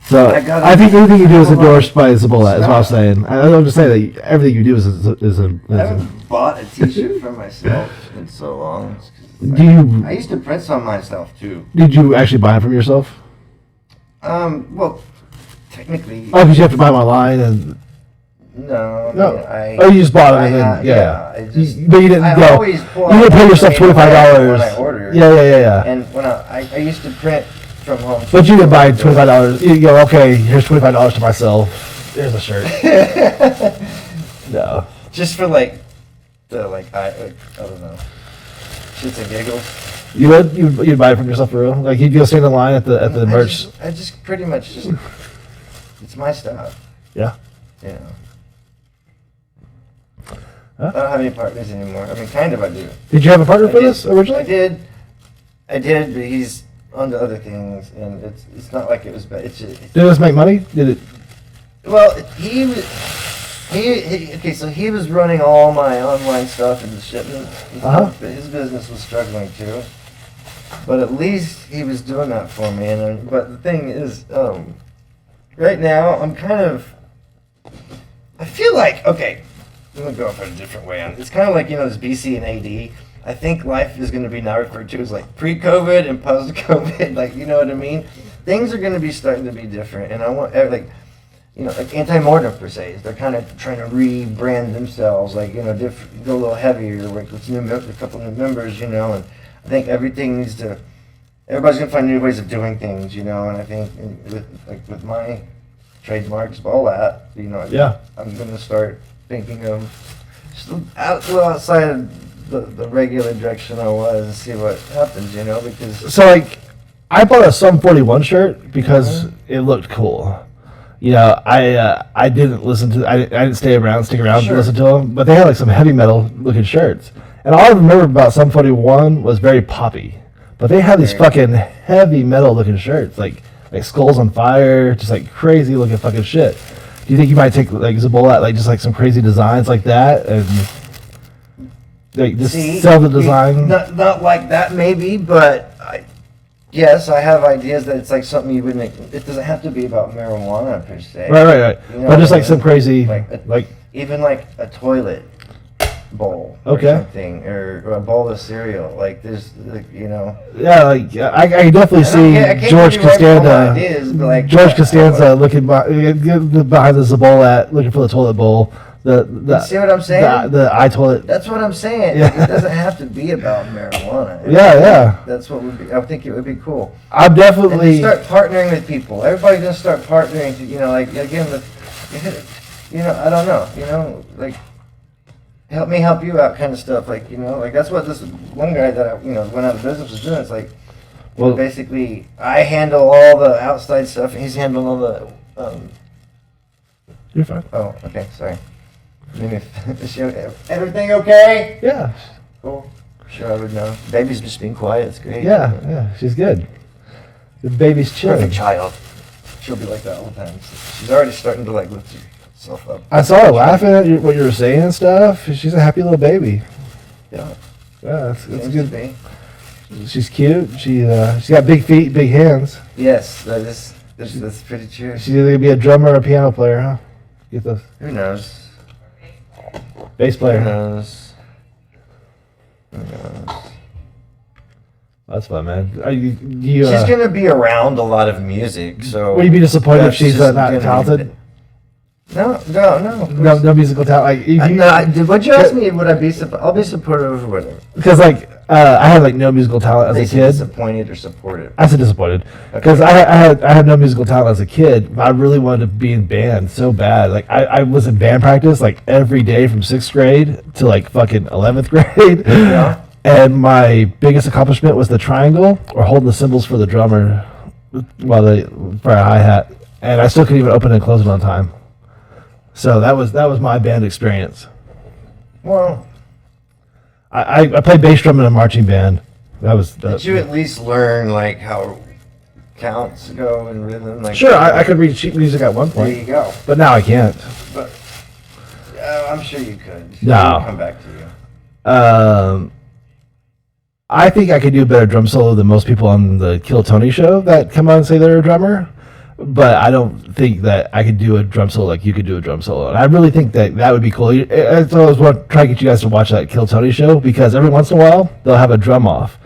So I think everything you do is endorsed by Zabolat. Is what I'm saying. I'm just saying that everything you do is I haven't bought a T-shirt for myself in so long. I used to print some myself too. Did you actually buy them from yourself? Well, technically. Oh, because you have to buy them online and. No. Oh, you just bought them and then but you didn't go. You didn't pay yourself $25. When I order. Yeah. And when I used to print from home. But you didn't buy $25. You go, okay, here's $25 to myself. Here's a shirt. No. Just for I don't know, shits and giggles. You would? You'd buy it from yourself for real? Like you'd go stand in line at the merch? I just pretty much just, it's my stuff. Yeah. You know. Huh? I don't have any partners anymore. I mean, kind of I do. Did you have a partner I for did. this originally? I did, but he's on to other things, and it's not like it was bad. It's just, Did this make money? Did it? well, he okay, so he was running all my online stuff and the shipment, Uh-huh. but his business was struggling too. But at least he was doing that for me, but the thing is, right now I'm I feel like, okay, I'm gonna go off in a different way. It's kind of like, this BC and AD. I think life is going to be now referred to as like pre-COVID and post-COVID. Like, you know what I mean? Things are going to be starting to be different, and I want like Anti Mortem per se. They're kind of trying to rebrand themselves, like go a little heavier with a couple new members, and I think everybody's gonna find new ways of doing things, and I think with my trademarks, all that, Yeah. I'm gonna start thinking of just a little outside of the regular direction I was and see what happens, because So like, I bought a Sum 41 shirt because it looked cool. I didn't listen to. I didn't stick around to listen to them, but they had like some heavy metal looking shirts. And all I remember about Sum 41 was very poppy, but they had these fucking heavy metal looking shirts, like Skulls on Fire, just like crazy looking fucking shit. Do you think you might take like Zabolat, like just like some crazy designs like that? And Like just See, sell the design. Not like that maybe, but yes, I have ideas that it's like something you wouldn't. It doesn't have to be about marijuana per se. Right. You know But just what I like some mean? crazy, Like, like even like a toilet bowl Okay. or something, or a bowl of cereal. Like there's, like, you know. yeah, like I can definitely see I can't George give you right from all Costanza. ideas, but like George Costanza looking behind the Zabola looking for the toilet bowl. The see what I'm saying? The iToilet. That's what I'm saying. Yeah. It doesn't have to be about marijuana. Yeah. That's what would be. I think it would be cool. I'm And definitely. start partnering with people. Everybody's gonna start partnering. To, you know, like again, you know, I don't know. You know, like help me help you out, kind of stuff. Like you know, like that's what this one guy that I went out of business was doing. It's like, Well- basically, I handle all the outside stuff, and he's handling all the. You're fine. Oh, okay, sorry. Is everything okay? Yeah. Cool. Sure, I would know. Baby's just being quiet. It's great. Yeah. She's good. The baby's chilling. Perfect child. She'll be like that all the time. She's already starting to like lift herself up. I saw her laughing at what you were saying and stuff. She's a happy little baby. Yeah. Yeah, it's Seems to good. be. She's cute. She's got big feet, big hands. Yes, that's pretty true. She's either gonna be a drummer or a piano player, huh? Get those Who knows? bass Who player. knows? Who knows? That's fun, man. She's gonna be around a lot lot of music, so. Would you be disappointed if that's she's just not gonna be- talented? No. No musical talent. Like, Would you ask me? Would I be? I'll be supportive or whatever. because like I had like no musical talent They as a say kid. disappointed or supportive. I said disappointed because I had no musical talent as a kid. But I really wanted to be in band so bad. Like I was in band practice like every day from 6th grade to like fucking 11th grade. Yeah. And my biggest accomplishment was the triangle or holding the cymbals for the drummer for a hi-hat. And I still couldn't even open and close it on time. So that was my band experience. Well, I played bass drum in a marching band. That was did you at least learn like how counts go and rhythm? Like sure. I could read sheet music at one There you point, go. but now I can't. But I'm sure you could. No. It'll come back to you. I think I could do a better drum solo than most people on the Kill Tony show that come on and say they're a drummer. But I don't think that I could do a drum solo like you could do a drum solo. And I really think that would be cool. I always want to try to get you guys to watch that Kill Tony show because every once in a while they'll have a drum off.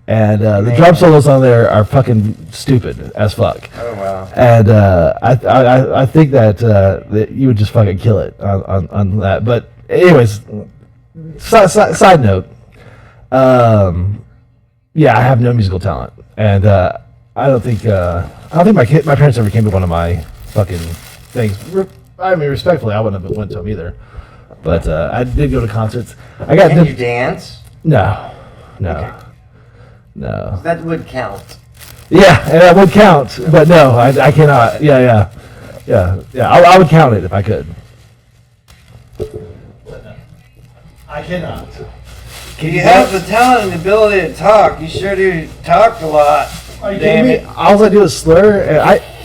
And the drum solos on there are fucking stupid as fuck. Oh wow. And I think that you would just fucking kill it on that. But anyways, side note. Yeah, I have no musical talent, and I don't think my parents ever came to one of my fucking things. I mean, respectfully, I wouldn't have went to them either. But I did go to concerts. Can you dance? No. Okay. That would count. Yeah, and that would count, but no, I cannot. Yeah. I would count it if I could. I cannot. You have the talent and the ability to talk. You sure do talk a lot. Are you Damn kidding me? it. All I do is slur, and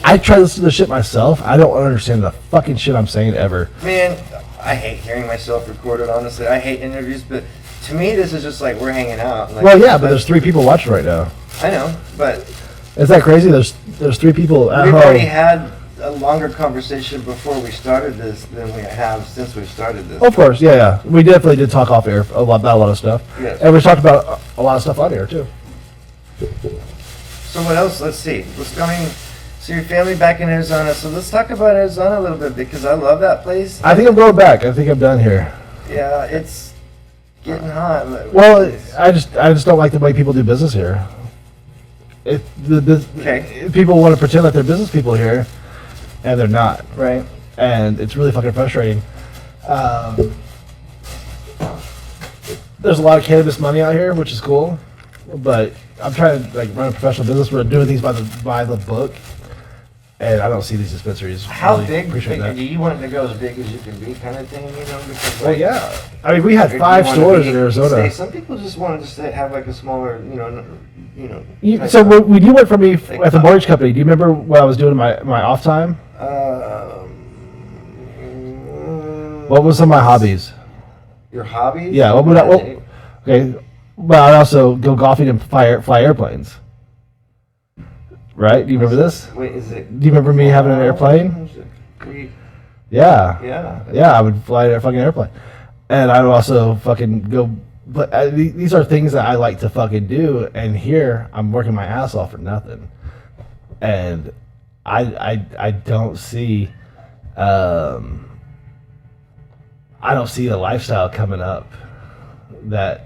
I try to listen to the shit myself. I don't understand the fucking shit I'm saying ever. Man, I hate hearing myself recorded, honestly. I hate interviews, but to me, this is just like we're hanging out. Like, Well, yeah, but there's 3 people watching right now. I know, but Is that crazy? There's 3 people at we've home. already had a longer conversation before we started this than we have since we've started this. Of course, yeah. We definitely did talk off air about a lot of stuff. Yes. And we talked about a lot of stuff on air, too. So what else? Let's see. What's going? So your family back in Arizona. So let's talk about Arizona a little bit because I love that place. I think I'm going back. I think I'm done here. Yeah, it's getting hot. Well, I just don't like the way people do business here. Okay. People want to pretend like they're business people here, and they're not. Right. And it's really fucking frustrating. There's a lot of cannabis money out here, which is cool, but I'm trying to like run a professional business. We're doing things by the book, and I don't see these dispensaries. How really big? Appreciate that. Do you want it to go as big as you can be, kind of thing? You know, because Well, like, yeah. I mean, we had or do you 5 wanna stores be- in Arizona. say, some people just want to just have like a smaller, type So of- when you went for me at the mortgage company, do you remember what I was doing in my off time? Um, What was some of my hobbies? Your hobbies? Yeah, Okay, but I also go golfing and fly airplanes. Right? Do you remember this? Wait, is it? Do you remember me having an airplane? Yeah. Yeah. I would fly a fucking airplane, and I would also fucking go. But these are things that I like to fucking do, and here I'm working my ass off for nothing, and I don't see, I don't see the lifestyle coming up that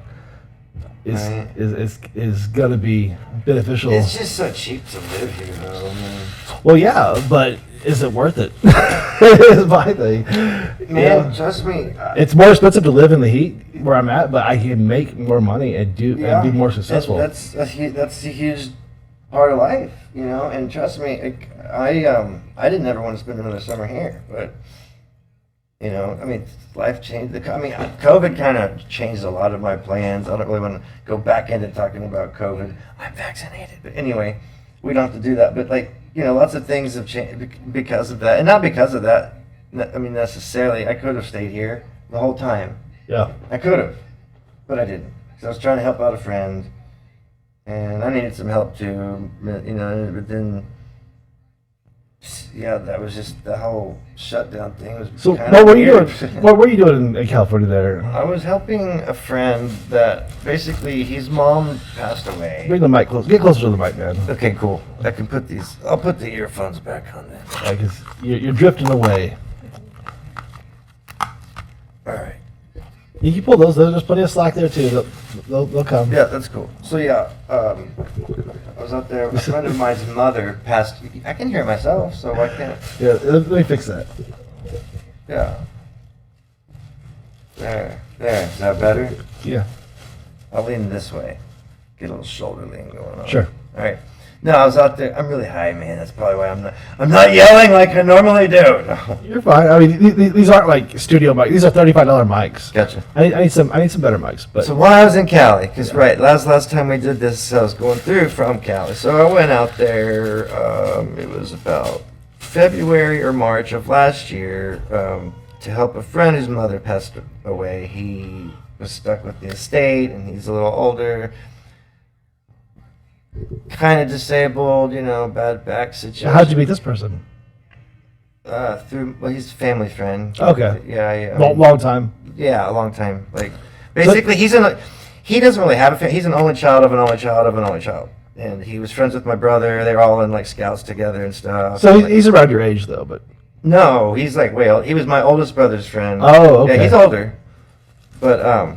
Right. is gonna be beneficial. It's just so cheap to live here, though. I mean, Well, yeah, but is it worth it? Is my thing. man, trust me. It's more expensive to live in the heat where I'm at, but I can make more money and and be more successful. That's a huge part of life, you know. And trust me, I didn't ever want to spend another summer here, but you know, I mean, life changed. COVID kind of changed a lot of my plans. I don't really want to go back into talking about COVID. I'm vaccinated, but anyway, we don't have to do that. But like, you know, lots of things have changed because of that, and not because of that. I mean, necessarily, I could have stayed here the whole time. Yeah. I could have, but I didn't. Because I was trying to help out a friend, and I needed some help too, you know, but then, yeah, that was just, the whole shutdown thing was So kind what of were you weird. doing? What were you doing in California there? I was helping a friend that, basically, his mom passed away. Bring the mic close. Get closer to the mic, man. Okay, cool. I can put these, I'll put the earphones back on then. Like you're drifting away. All right. You can pull those. There's plenty of slack there too. They'll come. Yeah, that's cool. So yeah, I was out there. A friend of mine's mother passed. I can hear myself, so why can't? Yeah. Let me fix that. Yeah. There. Is that better? Yeah. I'll lean this way. Get a little shoulder lean going on. Sure. All right. No, I was out there. I'm really high, man. That's probably why I'm not yelling like I normally do. No. You're fine. I mean, these aren't like studio mics. These are $35 mics. Gotcha. I need some better mics. But So while I was in Cali, because right, last time we did this, I was going through from Cali. So I went out there. It was about February or March of last year to help a friend whose mother passed away. He was stuck with the estate, and he's a little older, kind of disabled, you know, bad back situation. how'd you meet this person? He's a family friend. Okay. Yeah. Long time. Yeah, a long time. Like, basically, he doesn't really have a family. He's an only child of an only child of an only child. And he was friends with my brother. They were all in, like, scouts together and stuff. So Like, he's around your age though, but. no, he's, like, way old. He was my oldest brother's friend. Oh, okay. Yeah, he's older. But,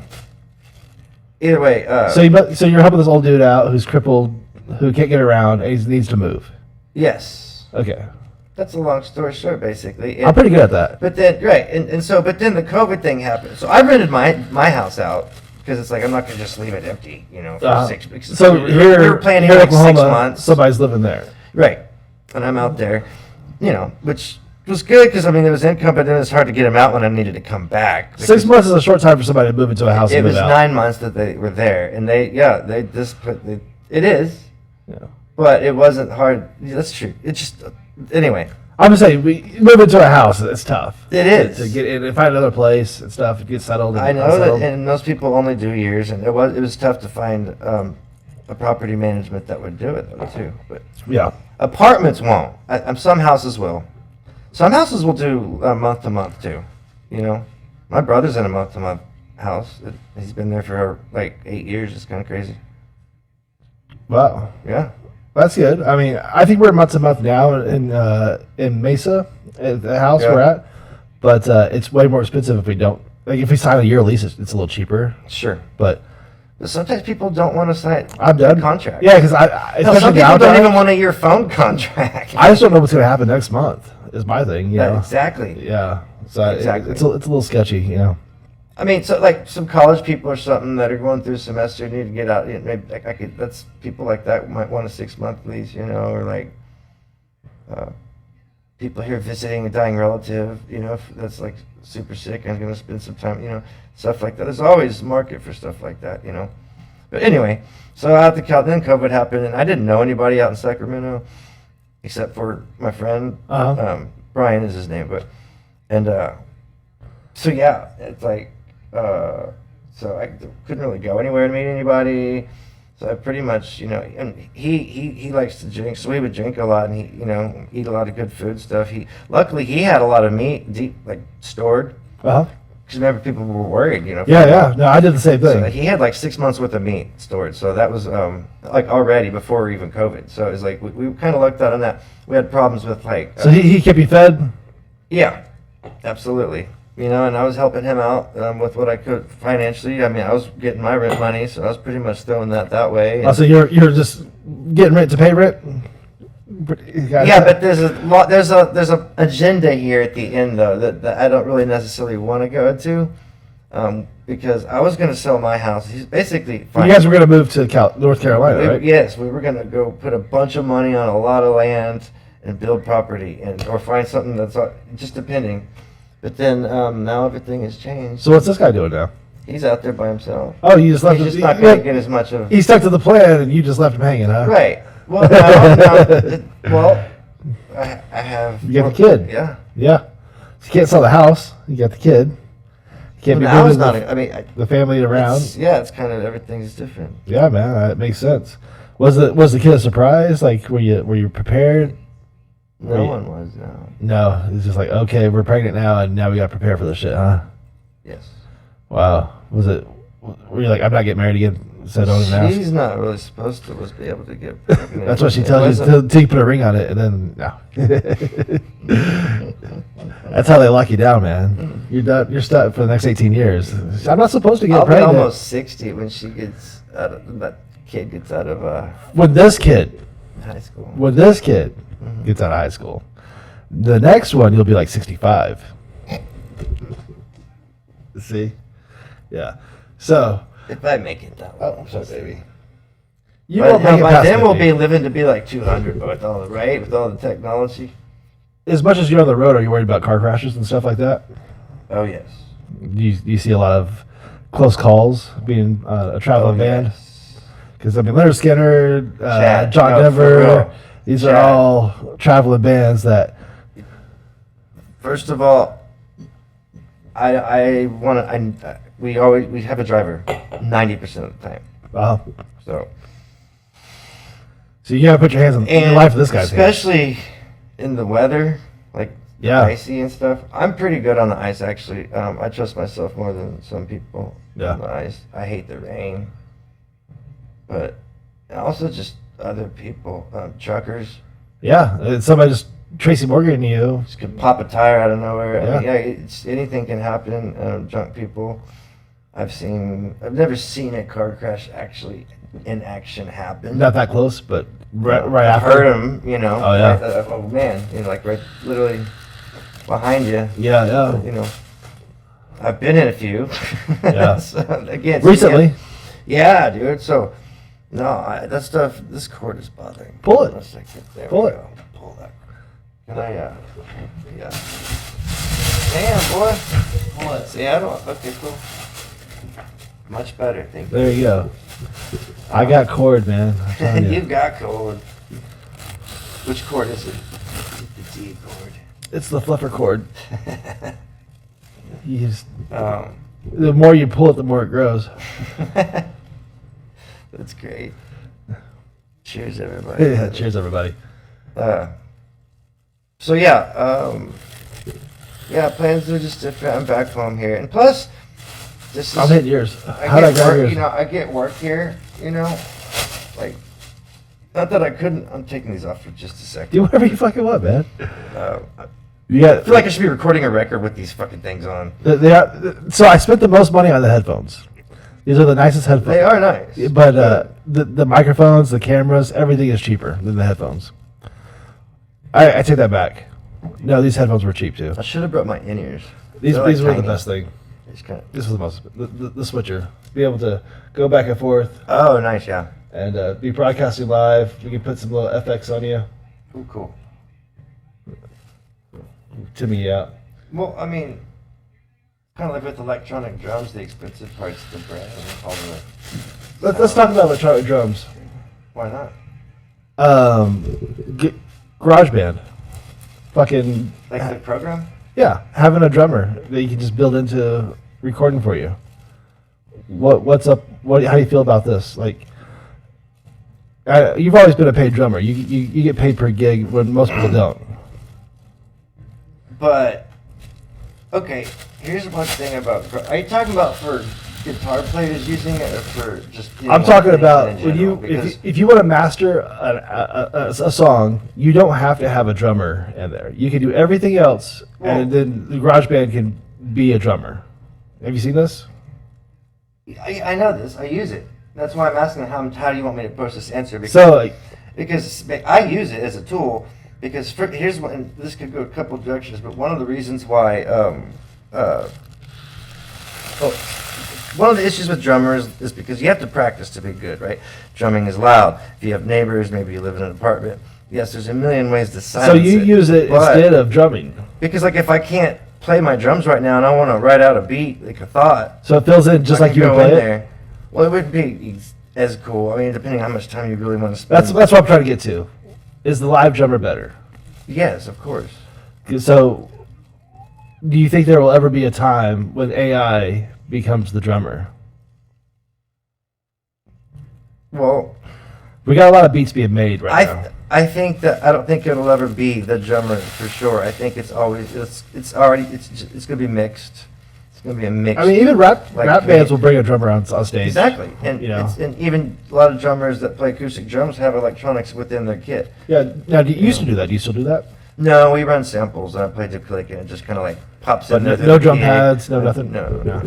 either way. So you're helping this old dude out who's crippled, who can't get around, and he needs to move. Yes. Okay. That's a long story short, basically. I'm pretty good at that. But then, right, but then the COVID thing happened. So I rented my house out because it's like I'm not gonna just leave it empty, you know, for 6 weeks. So we here, were planning here in like 6 Oklahoma, months. somebody's living there. Right, and I'm out there, you know, which was good because I mean there was income, but then it's hard to get them out when I needed to come back. 6 months is a short time for somebody to move into a house It and was move out. 9 months that they were there, and it is, Yeah. but it wasn't hard. Yeah, that's true. It's just anyway. I'm just saying, we move into a house. It's tough. It is. to get in and find another place and stuff. Get settled. And I know unsettled. that, and most people only do years, and it was tough to find a property management that would do it though too. But Yeah. apartments won't. Some houses will. Some houses will do month to month too. You know, my brother's in a month to month house. He's been there for like 8 years. It's kind of crazy. Wow. Yeah. That's good. I mean, I think we're month to month now in Mesa, at the house Yeah. we're at, but it's way more expensive if we don't. Like if we sign a year lease, it's a little cheaper. Sure. But But sometimes people don't want to sign I'm done. a contract. Yeah, because No, especially some people don't downtown, even want a year phone contract. I just don't know what's going to happen next month. Is my thing. You know. Exactly. Yeah. So Exactly. it's a little sketchy. You know. I mean, so like some college people or something that are going through a semester need to get out. You know, maybe like that's people like that might want a 6-month lease, you know, or like people here visiting a dying relative, you know, if that's like super sick and going to spend some time, you know, stuff like that. There's always a market for stuff like that, you know. But anyway, so out then COVID happened, and I didn't know anybody out in Sacramento except for my friend. Brian is his name, but so yeah, it's like. so I couldn't really go anywhere to meet anybody. So I pretty much, you know, and he likes to drink, so we would drink a lot, and he, you know, eat a lot of good food stuff. Luckily he had a lot of meat stored. Uh huh. Because remember, people were worried, you know. Yeah. No, I did the same thing. So he had like 6 months worth of meat stored, so that was like already before even COVID. So it was like we kind of lucked out on that. We had problems with like. So he kept you fed. Yeah, absolutely. You know, and I was helping him out with what I could financially. I mean, I was getting my rent money, so I was pretty much throwing that way. Oh, so you're just getting rent to pay rent. Yeah, but there's a lot. There's a agenda here at the end though that I don't really necessarily want to go into, because I was going to sell my house. He's basically. You guys were going to move to North Carolina, right? Yes, we were going to go put a bunch of money on a lot of land and build property or find something that's just depending. But then now everything has changed. So what's this guy doing now? He's out there by himself. Oh, you just left him. He's just not going to get as much of. He stuck to the plan, and you just left him hanging, huh? Right. Well, no. Well, I have. You got the kid. Yeah. Yeah. So you can't sell the house. You got the kid. You can't be Now it's moving not. I mean, the family around. It's kind of everything's different. Yeah, man, that makes sense. Was the kid a surprise? Like, were you prepared? No one was. No. No, it's just like, okay, we're pregnant now, and now we got to prepare for this shit, huh? Yes. Wow. Were you like, I'm not getting married again? Said on now. She's not really supposed to be able to get pregnant. That's what she tells you till you put a ring on it, and then no. That's how they lock you down, man. You're done. You're stuck for the next 18 years. I'm not supposed to get I'll pregnant. be almost 60 when she gets out of that kid gets out of When this kid high school. Gets out of high school, the next one you'll be like 65. See? Yeah. So. If I make it that long. Oh, sorry, baby. You But won't make it by past then we'll 50. be living to be like 200 with all the technology. As much as you're on the road, are you worried about car crashes and stuff like that? Oh yes. You see a lot of close calls being a traveling band? Yes. Because, I mean, Leonard Skinner, Chad, John no, for Denver, real. these Chad. are all traveling bands that... First of all, we have a driver 90% of the time. So you gotta put your hands on the life of this guy's hands. especially in the weather, like icy and stuff. I'm pretty good on the ice actually. I trust myself more than some people on the ice. I hate the rain, but also just other people, truckers. Yeah, somebody just Tracy Morgan you. Just could pop a tire out of nowhere. Yeah. I mean, anything can happen. Drunk people. I've never seen a car crash actually in action happen. Not that close, but right I've after. heard them, you know. Oh, yeah. Oh man, you know, like right, literally behind you. Yeah. You know, I've been in a few. Yeah. So, again. Recently. Yeah, dude. So, no, that stuff. This cord is bothering me. Pull it. Let's there Pull we it. go. Pull that. Can I? Yeah. Damn, boy. Pull it. See, I don't. Okay, cool. Much better, thank you. There you go. I got cord, man. I'm telling You you. got cord. Which cord is it? The D cord. It's the fluffer cord. You just, Um, the more you pull it, the more it grows. That's great. Cheers, everybody. Yeah, cheers, everybody. So plans are just different. I'm back home here, and plus, this is. I'm hitting yours. I get work here. You know, like, not that I couldn't. I'm taking these off for just a second. Do whatever you fucking want, man. I You got. feel like I should be recording a record with these fucking things on. They are. So I spent the most money on the headphones. These are the nicest headphones. They are nice, But the microphones, the cameras, everything is cheaper than the headphones. I take that back. No, these headphones were cheap too. I should have brought my in-ears. These They're, were the tiny. best thing. It's kind of. This was the most. The switcher. Be able to go back and forth Oh, nice, yeah. and be broadcasting live. We can put some little FX on you. Ooh, cool. Timmy out. Well, I mean, kind of like with electronic drums, the expensive part's the bread and all the. Let's talk about electronic drums. Why not? GarageBand. Fucking. Like the program? Yeah, having a drummer that you can just build into recording for you. what's up? How do you feel about this? Like, you've always been a paid drummer. You get paid per gig when most people don't. But okay, here's one thing about. Are you talking about for guitar players using it, or for just? I'm talking about when if you want to master a song, you don't have to have a drummer in there. You can do everything else, and then the GarageBand can be a drummer. Have you seen this? I know this. I use it. That's why I'm asking how do you want me to approach this answer? Because I use it as a tool. Because here's what, and this could go a couple of directions, but one of the reasons why, one of the issues with drummers is because you have to practice to be good, right? Drumming is loud. If you have neighbors, maybe you live in an apartment. Yes, there's a million ways to silence it. So you use it instead of drumming. Because like if I can't play my drums right now and I want to write out a beat, like a thought. So it fills in just like you would play it? There. Well, it wouldn't be as cool. I mean, depending on how much time you really want to spend. That's what I'm trying to get to. Is the live drummer better? Yes, of course. So, do you think there will ever be a time when AI becomes the drummer? Well, we got a lot of beats being made right now. I think that I don't think it'll ever be the drummer for sure. I think it's always it's going to be mixed. It's going to be a mix. I mean, even rap bands will bring a drummer on stage. Exactly, and you and even a lot of drummers that play acoustic drums have electronics within their kit. Yeah. Now, do you used to do that? Do you still do that? No, we run samples, and I play the click, and it just kind of like pops in. No drum pads, no nothing. No.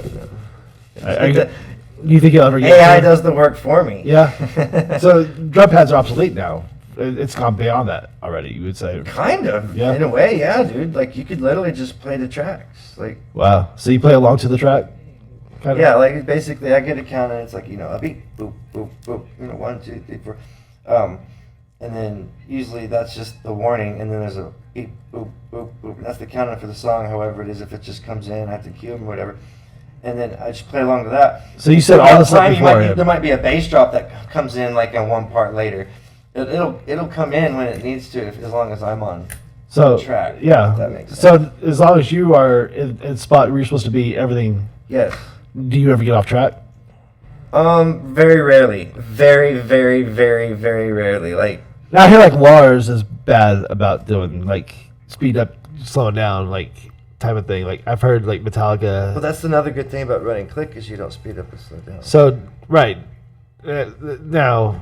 Do you think you'll ever get AI does the work for me? Yeah. So drum pads are obsolete now. It's gone beyond that already. You would say. Kind of. Yeah. In a way, yeah, dude. Like you could literally just play the tracks. Like. Wow. So you play along to the track. Kind of. Yeah, like basically, I get a count, and it's like a beat, boop, boop, boop. 1, 2, 3, 4. And then usually that's just the warning, and then there's a beep, boop, boop, boop. And that's the counter for the song, however it is. If it just comes in, I have to cue them or whatever. And then I just play along to that. So you said all the stuff before there might be a bass drop that comes in like in one part later. It'll come in when it needs to, as long as I'm on the track. Yeah. If that makes sense. So as long as you are in spot where you're supposed to be, everything. Yes. Do you ever get off track? Very rarely. Very, very, very, very rarely. Like. Now I hear like Lars is bad about doing like speed up, slow down, like type of thing. Like I've heard like Metallica. Well, that's another good thing about running click is you don't speed up or slow down. So right now,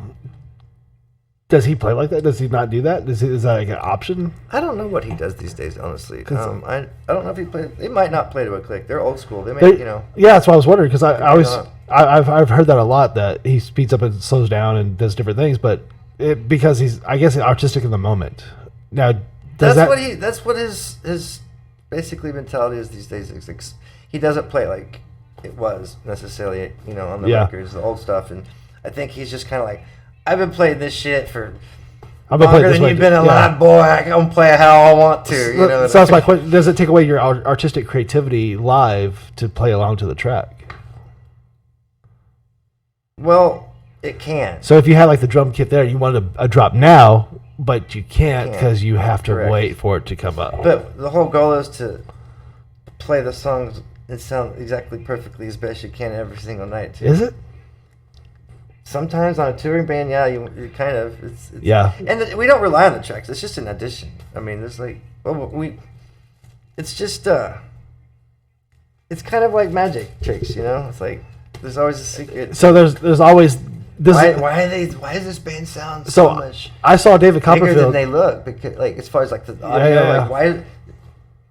does he play like that? Does he not do that? Is that like an option? I don't know what he does these days, honestly. I don't know if he plays. They might not play to a click. They're old school. They may, Yeah, that's what I was wondering because I've heard that a lot that he speeds up and slows down and does different things, but. Because he's artistic in the moment. Now, that's what his basically mentality is these days. It's like, he doesn't play like it was necessarily, on the records, the old stuff. And I think he's just kind of like, I've been playing this shit for longer than you've been alive, boy. I can play how I want to. So that's my question. Does it take away your artistic creativity live to play along to the track? Well. It can. So if you had like the drum kit there, you wanted a drop now, but you can't because you have to wait for it to come up. But the whole goal is to play the songs and sound exactly perfectly as best you can every single night. Too. Is it? Sometimes on a touring band, yeah, you kind of. It's And we don't rely on the tracks. It's just an addition. I mean, there's like, it's just, it's kind of like magic tricks, It's like there's always a secret. So there's always. Why does this band sound so much? I saw David Copperfield. Bigger than they look, because like as far as like the audio, like why?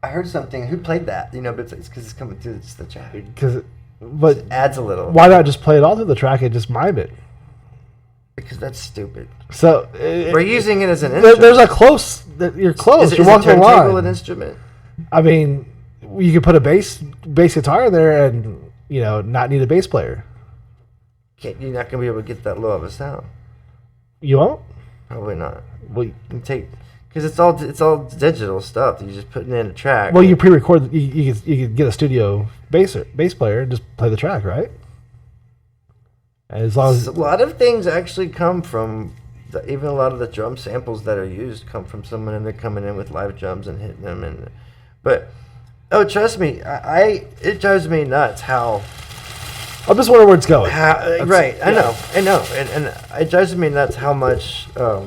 I heard something. Who played that? But it's because it's coming through just the track. But it adds a little. Why not just play it all through the track and just mime it? Because that's stupid. So we're using it as an instrument. There's a close. You're close. You're walking the line. Turntable an instrument? I mean, you could put a bass guitar in there and not need a bass player. You're not gonna be able to get that low of a sound. You won't? Probably not. Well, you can because it's all digital stuff. You're just putting in a track. Well, you pre-record. You could get a studio bass player and just play the track, right? As long as a lot of things actually come from even a lot of the drum samples that are used come from someone, and they're coming in with live drums and hitting them. But trust me, it drives me nuts how I'm just wondering where it's going. Right, I know, and it drives me nuts how much. I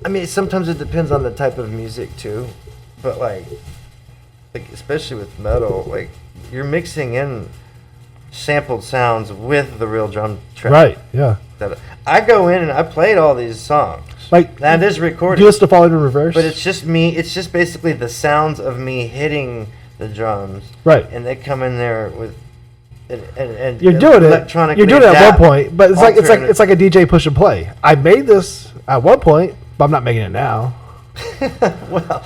mean, sometimes it depends on the type of music too, but like especially with metal, like you're mixing in sampled sounds with the real drum track. Right. Yeah. That I go in and I played all these songs. Like that is recorded. Do you listen to Falling in Reverse? But it's just me. It's just basically the sounds of me hitting the drums. Right. And they come in there with. And you're doing it. You're doing it at one point, but it's like a DJ push and play. I made this at one point, but I'm not making it now. Well,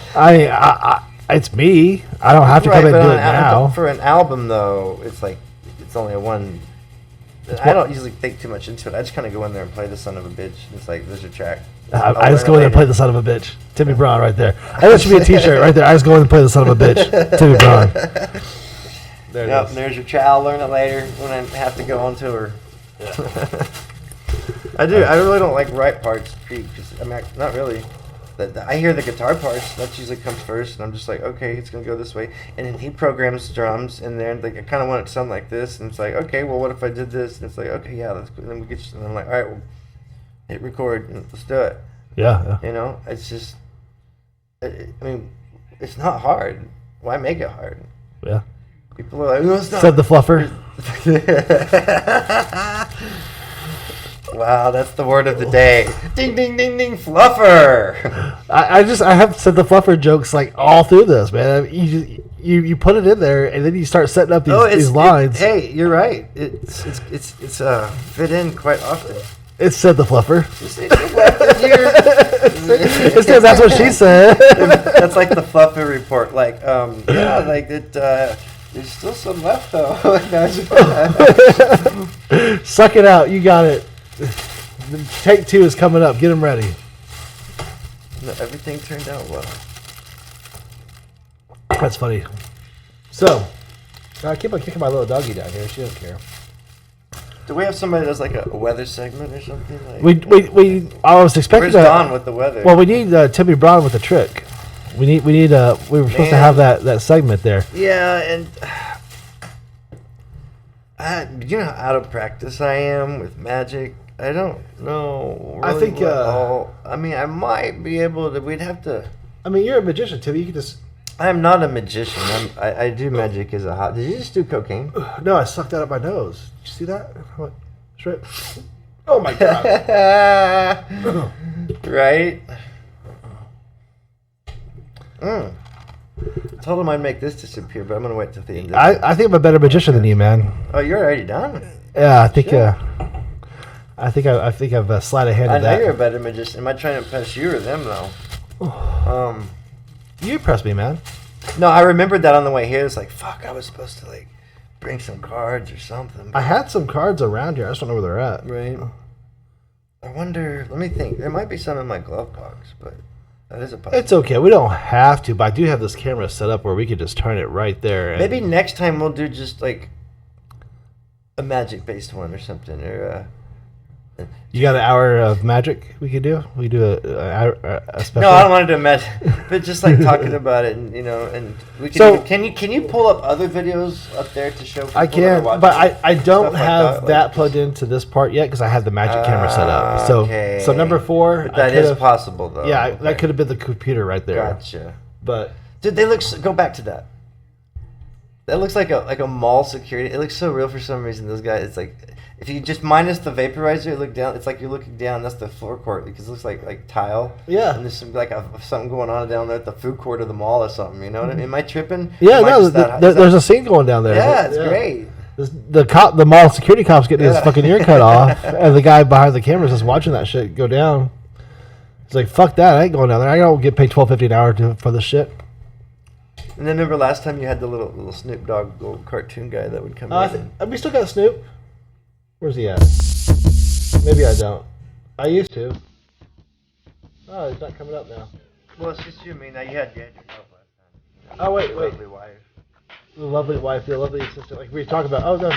it's me. I don't have to come in and do it now. For an album, though, it's like it's only a one. I don't usually think too much into it. I just kind of go in there and play the son of a bitch. It's like there's your track. I just go in there and play the son of a bitch. Timmy Braun right there. That should be a T-shirt right there. I just go in and play the son of a bitch. Timmy Braun. There it is. There's your track. I'll learn it later when I have to go on tour. Yeah. I do. I really don't like write parts because not really. I hear the guitar parts. That usually comes first, and I'm just like, okay, it's gonna go this way. And then he programs drums in there, and like I kind of want it to sound like this. And it's like, okay, well, what if I did this? And it's like, okay, yeah, that's good. And then we get. And I'm like, all right, well, hit record and let's do it. Yeah. You know, it's just. I mean, it's not hard. Why make it hard? Yeah. People are like, no, it's not. Said the fluffer. Wow, that's the word of the day. Ding, ding, ding, ding, fluffer. I have said the fluffer jokes like all through this, man. I mean, you put it in there, and then you start setting up these lines. Hey, you're right. It's fit in quite often. It said the fluffer. It's because that's what she said. That's like the fluffer report. Like, yeah, like it. There's still some left though. Suck it out. You got it. Take 2 is coming up. Get them ready. No, everything turned out well. That's funny. So, I keep on kicking my little doggy down here. She doesn't care. Do we have somebody that does like a weather segment or something? Like, we I was expecting. Where's Don with the weather? Well, we need Timmy Braun with the trick. We were supposed to have that segment there. Yeah, and you know how out of practice I am with magic. I don't know. Really I think. I mean, I might be able to. We'd have to. I mean, you're a magician, Timmy. You can just. I am not a magician. I do magic as a hobby. Did you just do cocaine? No, I sucked that up my nose. Did you see that? What? Straight. Oh my god. Right. I told him I'd make this disappear, but I'm gonna wait till the end. I think I'm a better magician than you, man. Oh, you're already done. Yeah, I think. I think I've sleight of hand. I know you're a better magician. Am I trying to impress you or them though? You impressed me, man. No, I remembered that on the way here. It's like, fuck, I was supposed to like bring some cards or something. I had some cards around here. I just don't know where they're at. Right. I wonder. Let me think. There might be some in my glove box, but. That is a possibility. It's okay. We don't have to, but I do have this camera set up where we could just turn it right there. And maybe next time we'll do just like a magic-based one or something. Or you got an hour of magic we could do? We could do a special. No, I don't want to do a magic, but just like talking about it, and and we can. So, can you pull up other videos up there to show? People I can, but I don't have that like plugged into this part yet because I have the magic camera set up. So number 4. But that is possible though. Yeah, that could have been the computer right there. Gotcha. But did they look? Go back to that. That looks like a mall security. It looks so real for some reason. Those guys, it's like. If you just minus the vaporizer, look down. It's like you're looking down. That's the floor court because it looks like tile. Yeah. And there's some something going on down there at the food court of the mall or something. You know what I mean? Am I tripping? Yeah, no. There's a scene going down there. Yeah, it's great. The mall security cop's getting his fucking ear cut off, and the guy behind the camera is just watching that shit go down. He's like, "Fuck that! I ain't going down there. I don't get paid $12.50 an hour for this shit." And then remember last time you had the little Snoop Dogg little cartoon guy that would come in. We still got Snoop. Where's he at? Maybe I don't. I used to. Oh, he's not coming up now. Well, it's just you. I mean, now you had your help last time. Oh, wait. Lovely wife. The lovely wife, the lovely assistant. Like we were talking about. Oh, no,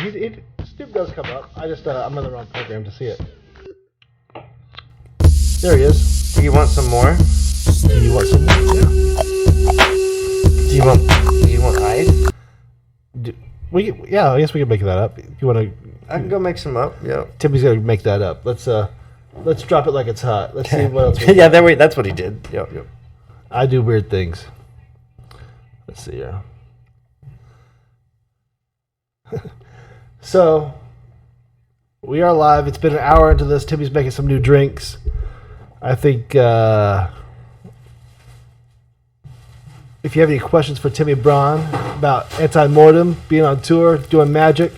Snoop does come up. I'm on the wrong program to see it. There he is. Do you want some more? Do you want some more? Yeah. Do you want ice? I guess we can make that up. You want to? I can go make some up. Yeah. Timmy's gonna make that up. Let's drop it like it's hot. Let's see what else. Yeah, that's what he did. Yep. I do weird things. Let's see here. So, we are live. It's been an hour into this. Timmy's making some new drinks. I think if you have any questions for Timmy Braun about Anti Mortem, being on tour, doing magic,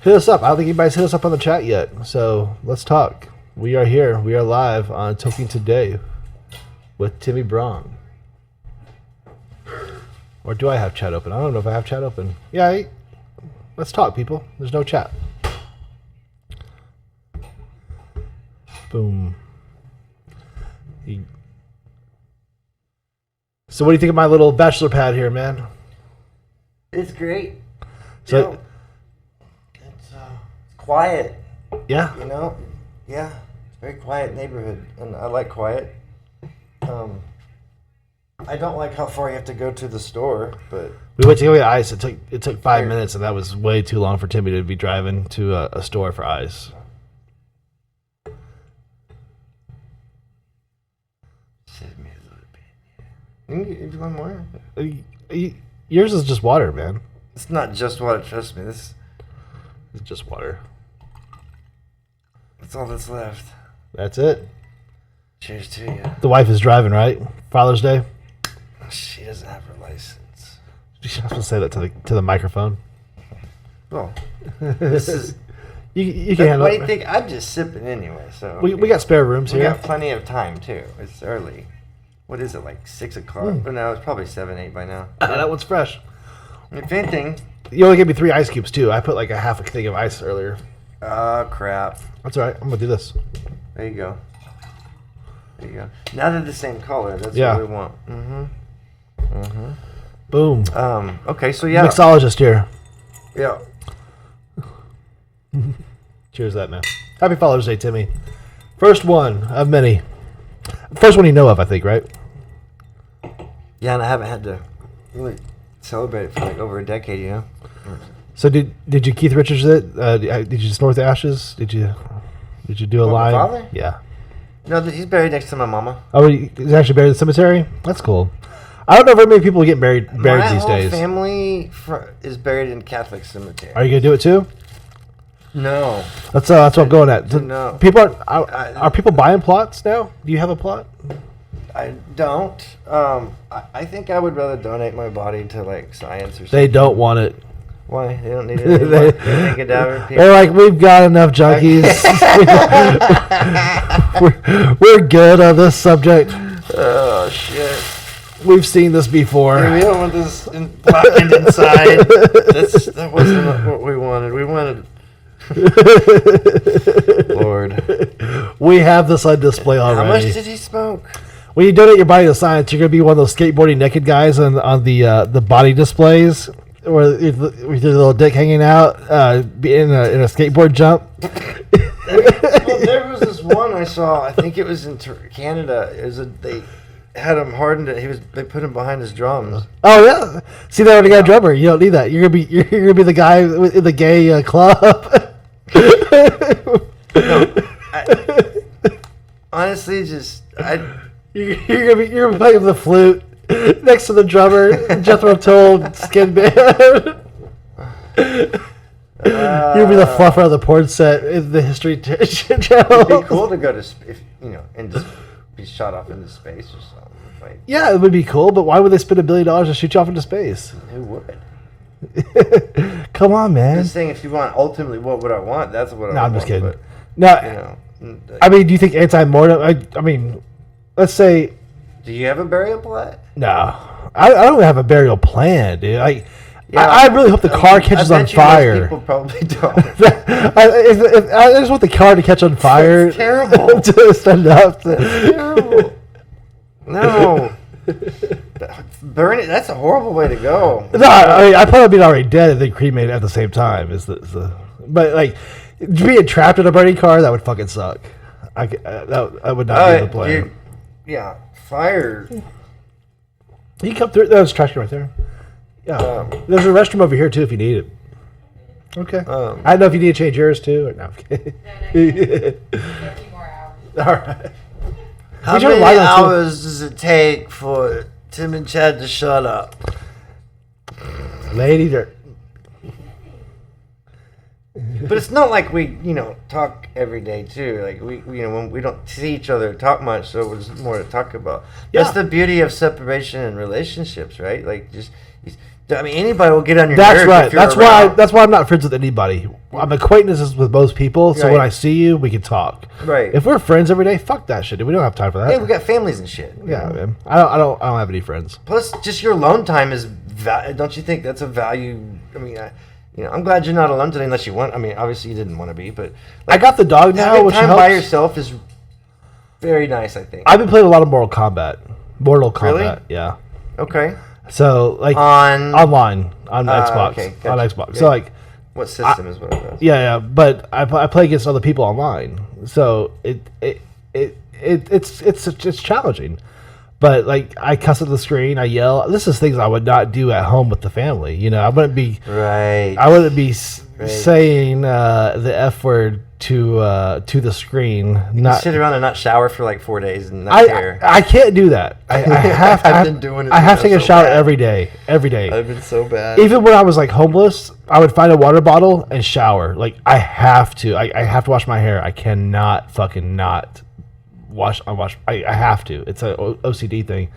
hit us up. I don't think anybody's hit us up on the chat yet. So, let's talk. We are here. We are live on Toking Today with Timmy Braun. Or do I have chat open? I don't know if I have chat open. Yeah, let's talk, people. There's no chat. Boom. So what do you think of my little bachelor pad here, man? It's great. So it's quiet. Yeah. You know? Yeah. It's a very quiet neighborhood, and I like quiet. I don't like how far you have to go to the store, but we went to go get ice. It took 5 minutes, and that was way too long for Timmy to be driving to a store for ice. Save me a little bit. You want more? Yours is just water, man. It's not just water. Trust me. This is just water. That's all that's left. That's it. Cheers to you. The wife is driving, right? Father's Day. She doesn't have her license. You're not supposed to say that to the microphone. Well, this is. You can handle it. What do you think? I'm just sipping anyway, so. We got spare rooms here. We got plenty of time too. It's early. What is it, like 6 o'clock? But no, it's probably 7, 8 by now. That one's fresh. If anything. You only gave me 3 ice cubes too. I put like a half a thing of ice earlier. Oh crap! That's all right. I'm gonna do this. There you go. There you go. Now they're the same color. That's what we want. Boom. Okay, so yeah. Mixologist here. Yeah. Cheers, that man. Happy Father's Day, Timmy. First one of many. First one you know of, I think, right? Yeah, and I haven't had to really celebrate it for like over a decade, you know. So did you Keith Richards it? Did you snort the ashes? Did you do a line? My father? Yeah. No, he's buried next to my mama. Oh, he's actually buried in the cemetery? That's cool. I don't know very many people get buried these days. My whole family is buried in Catholic cemetery. Are you gonna do it too? No. That's what I'm going at. No. People are people buying plots now? Do you have a plot? I don't. I think I would rather donate my body to like science or something. They don't want it. Why? They don't need it anymore. They cadaver people. They're like, we've got enough junkies. we're good on this subject. Oh shit. We've seen this before. Yeah, we don't want this blackened inside. That wasn't what we wanted. We wanted. Lord. We have this on display already. How much did he smoke? When you donate your body to science, you're gonna be one of those skateboarding naked guys on the body displays, with your little dick hanging out, in a skateboard jump. Well, there was this one I saw. I think it was in Canada. They had him hardened. They put him behind his drums. Oh yeah. See, they already got a drummer. You don't need that. You're gonna be the guy in the gay club. Honestly, you're gonna be playing the flute next to the drummer, Jethro Tull skin band. You'll be the fluffer of the porn set in the History Channel. It'd be cool to go to, and just be shot off into space or something. Like, yeah, it would be cool, but why would they spend $1 billion to shoot you off into space? Who would? Come on, man. I'm just saying, if you want ultimately what would I want, that's what I want. No, I'm just kidding. But, No, I mean, do you think Anti Mortem? I mean, let's say. Do you have a burial plot? No, I don't have a burial plan, dude. I really hope the car catches on fire. Most people probably don't. I just want the car to catch on fire. It's terrible. To stand up. It's terrible. No. Burn it. That's a horrible way to go. No, I mean, I'd probably be already dead and then cremated at the same time. But like being trapped in a burning car, that would fucking suck. That would not be the plan. Yeah, fire. You come through. There's trash can right there. Yeah. There's a restroom over here too if you need it. Okay. I don't know if you need to change yours too. Or no, I'm kidding. No, 50 more hours. All right. How We turn many the light on, too. hours does it take for Tim and Chad to shut up? Lady dirt. But it's not like we, talk every day too. Like when we don't see each other talk much, so there's more to talk about. Yeah. That's the beauty of separation and relationships, right? Like anybody will get on your That's nerves. right. If you're That's around. why I'm not friends with anybody. I'm acquaintances with most people, so when Right. I see you, we can talk. Right. If we're friends every day, fuck that shit. We don't have time for that. Hey, we got families and shit. Yeah, man. I don't have any friends. Plus, just your alone time is. Don't you think that's a value? I mean, I'm glad you're not alone today, unless you want. I mean, obviously you didn't want to be, but I got the dog now, having which time helps. by yourself is very nice. I think. I've been playing a lot of Mortal Kombat. Really? Yeah. Okay. So like On online on Xbox. okay, On gotcha. Xbox. Okay. So like what system is what it was? yeah, but I play against other people online. So it's challenging. But like I cuss at the screen, I yell. This is things I would not do at home with the family. I wouldn't be Right. saying the F word to the screen. Not sit around and not shower for like 4 days and not care. I can't do that. I have I've been doing it I have to take a so shower bad. every day. Every day. I've been so bad. Even when I was like homeless, I would find a water bottle and shower. Like I have to. I have to wash my hair. I cannot fucking not wash. I have to. It's a OCD thing.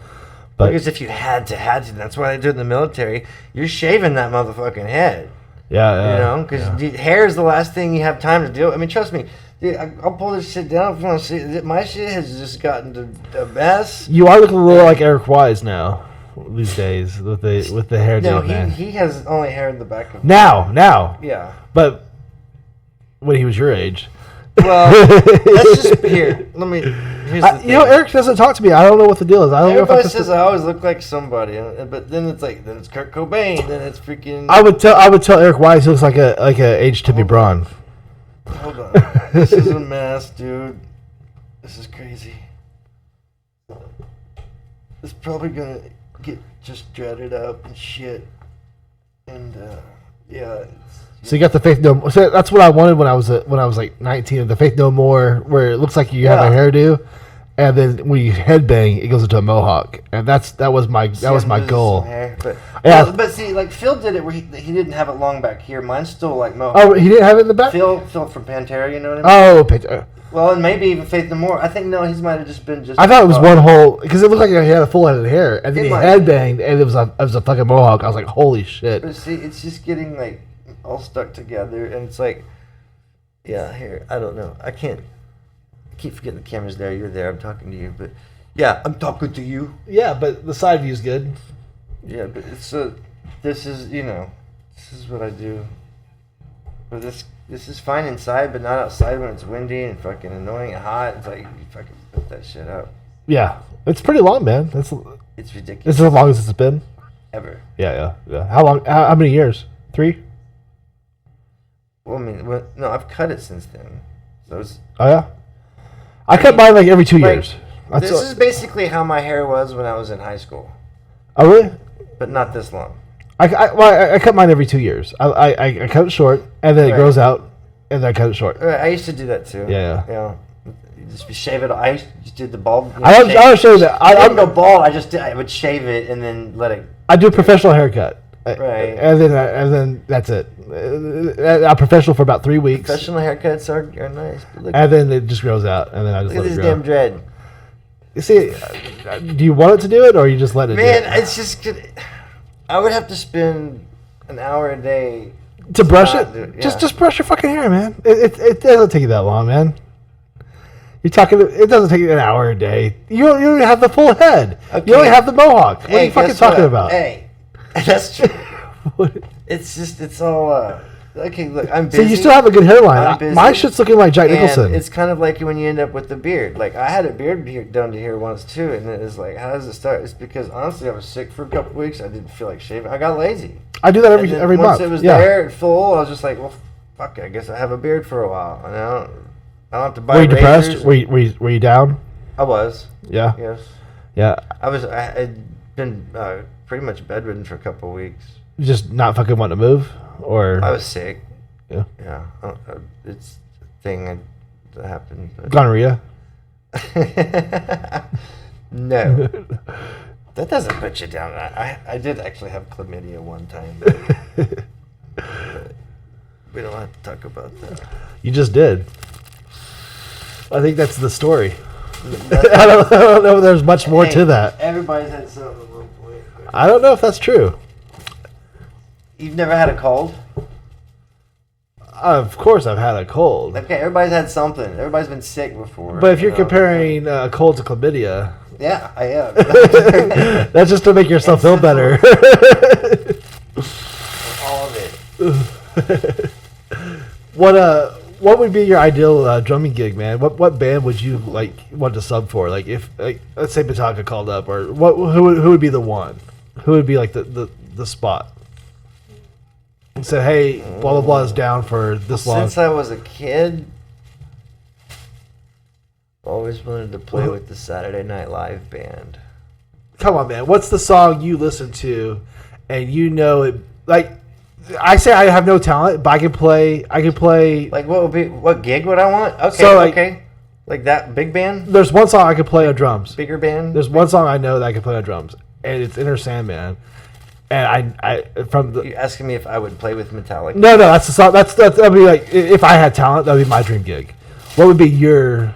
But because if you had to, that's why they do it in the military. You're shaving that motherfucking head. yeah, Because hair is the last thing you have time to deal with. I mean, trust me. Dude, I'll pull this shit down if you want to see it. My shit has just gotten to a mess. you are looking a little like Eric Wise now these days with the hairdo. No, man. he has only hair in the back of Now, yeah. but when he was your age. Well, let's just here. Here's the thing. Eric doesn't talk to me. I don't know what the deal is. I don't know if Everybody I'm says I always look like somebody, but then it's Kurt Cobain, then it's freaking. I would tell Eric Wise he looks like a aged Timmy Braun. Hold on, this is a mess, dude. This is crazy. It's probably gonna get just dreaded up and shit, and yeah. So you got the Faith No More. So that's what I wanted when I was like 19. The Faith No More, where it looks like you have a hairdo, and then when you headbang, it goes into a mohawk, and that was my goal. But, Yeah. but see, like Phil did it where he didn't have it long back here. Mine's still like mohawk. Oh, he didn't have it in the back. Phil from Pantera, you know what I mean? Oh, picture. Well, and maybe even Faith No More. I think no, he might have just been just. I thought it was one whole because it looked like he had a full head of hair, and then It he might. headbanged, and it was a fucking mohawk. I was like, holy shit. But see, it's just getting like all stuck together, and it's like, yeah, here, I don't know. I keep forgetting the camera's there. You're there. I'm talking to you, but yeah, I'm talking to you. Yeah, but the side view's good. Yeah, but this is this is what I do. But this is fine inside, but not outside when it's windy and fucking annoying and hot. It's like you fucking put that shit up. Yeah, it's pretty long, man. It's This ridiculous. is as long as it's been. Ever. Yeah. How long? How many years? 3? Well, I mean, no, I've cut it since then. So it's Oh yeah. I cut mine like every 2 like, years. this is basically how my hair was when I was in high school, Oh really? but not this long. I cut mine every 2 years. I cut it short, and then it Right. grows out, and then I cut it short. I used to do that too. Yeah. You know, you just shave it. I just did the bald. I don't show you that. I didn't go bald. I would shave it and then let it. I do a professional haircut. Right. And then that's it. I'm professional for about 3 weeks, Professional haircuts are nice. But look, and then it just grows out, and then I just look at let it this grow. damn dread. You see, do you want it to do it, or you just let it? Man, do it? it's just. I would have to spend an hour a day To brush not it, do it, just yeah. just brush your fucking hair, man. It doesn't take you that long, man. You're talking. It doesn't take you an hour a day. You don't even have the full head. Okay. You only have the mohawk. What are Hey, you fucking guess talking what? about? Hey, that's true. What? It's all. Okay, look, I'm So busy. you still have a good hairline. I'm busy. My shit's looking like Jack Nicholson. And it's kind of like when you end up with the beard. Like, I had a beard here, down to here once, too, and it was like, how does it start? It's because, honestly, I was sick for a couple weeks. I didn't feel like shaving. I got lazy. I do that And then every once month. it was yeah. there and full, I was just like, well, fuck it. I guess I have a beard for a while. And I don't have to buy Were you depressed? razors. Were you down? I was, Yeah. yes. Yeah. I had been pretty much bedridden for a couple of weeks. Just not fucking want to move, or I was sick. Yeah. Yeah. It's a thing that happened. But gonorrhea. No. That doesn't put you down. I did actually have chlamydia one time. But we don't have to talk about that. You just did. I think that's the story. I don't know if there's much more to that. Everybody's had something at one point. I don't know if that's true. You've never had a cold? Of course, I've had a cold. Okay, everybody's had something. Everybody's been sick before. But if you're comparing a cold to chlamydia, yeah, I am. that's just to make yourself feel better. All of it. What would be your ideal drumming gig, man? What band would you want to sub for? Like if let's say Metallica called up, or who would be the one? Who would be like the spot? And said, hey, blah blah blah is down for this long. Since I was a kid, always wanted to play with the Saturday Night Live band. Come on, man. What's the song you listen to and you know it? Like, I say I have no talent, but I can play. Like, what gig would I want? Okay, So, like- okay. Like that big band? There's one song I can play on drums. Bigger band? There's one song I know that I can play on drums, and it's Inner Sandman. And I from the You asking me if I would play with Metallica? no, that's the song. That'd be like if I had talent, that'd be my dream gig. What would be your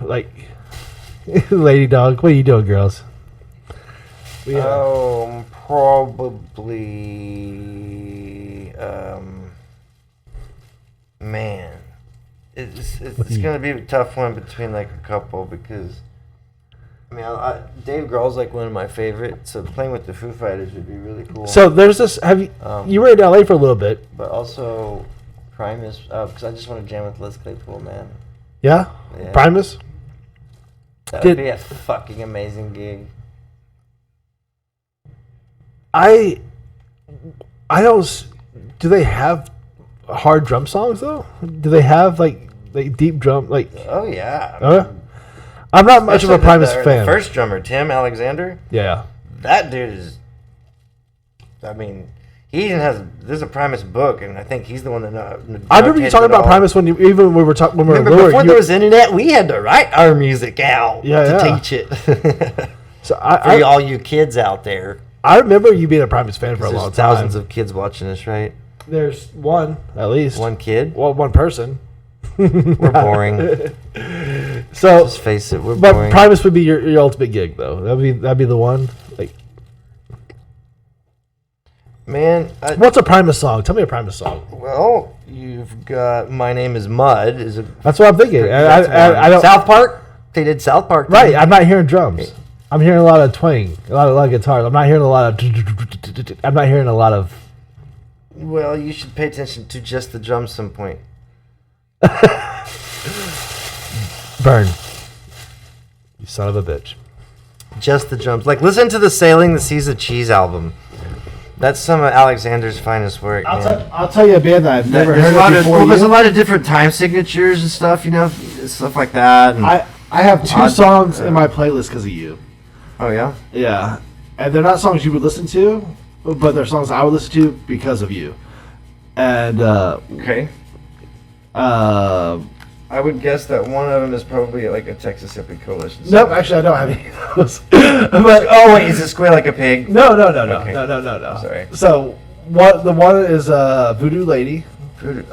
lady dog? What are you doing, girls? Probably. Man, it's gonna be a tough one between like a couple because. I mean, Dave Grohl's like one of my favorites, so playing with the Foo Fighters would be really cool. So there's this. Have you? You were in LA for a little bit. But also, Primus, because I just want to jam with Les Claypool, man. Yeah. Yeah. Primus. That would be a fucking amazing gig. I don't. Do they have hard drum songs though? Do they have like deep drum like? Oh yeah. I'm not much of a Primus the fan. First drummer, Tim Alexander. Yeah. That dude is. I mean, he even has. There's a Primus book, and I think he's the one that. I remember you talking about Primus when we were talking when we were lower. Before there was internet, we had to write our music out to teach it. So For all you kids out there, I remember you being a Primus fan for a long time. Thousands of kids watching us, right? There's one at least. One kid. Well, one person. We're boring. So just face it, we're but boring. Primus would be your ultimate gig though. That'd be the one. Like, man, what's a Primus song? Tell me a Primus song. Well, you've got "My Name Is Mud." That's what I'm thinking. I don't. South Park. They did South Park. Right. I'm not hearing drums. I'm hearing a lot of twang, a lot of guitars. I'm not hearing a lot of. I'm not hearing a lot of. Well, you should pay attention to just the drums some point. Burn. You son of a bitch. Just the drums. Like, listen to the Sailing the Seas of Cheese album. That's some of Alexander's finest work, man. I'll tell you a band that I've never heard of before. There's a lot of different time signatures and stuff, stuff like that. And I have two songs in my playlist because of you. Oh, yeah? Yeah. And they're not songs you would listen to, but they're songs I would listen to because of you. And, okay. I would guess that one of them is probably like a Texas Hippie Coalition song. Nope, actually I don't have any of those. But, oh wait, is it Squeal Like a Pig? No. Okay. No. Sorry. So the one is Voodoo Lady.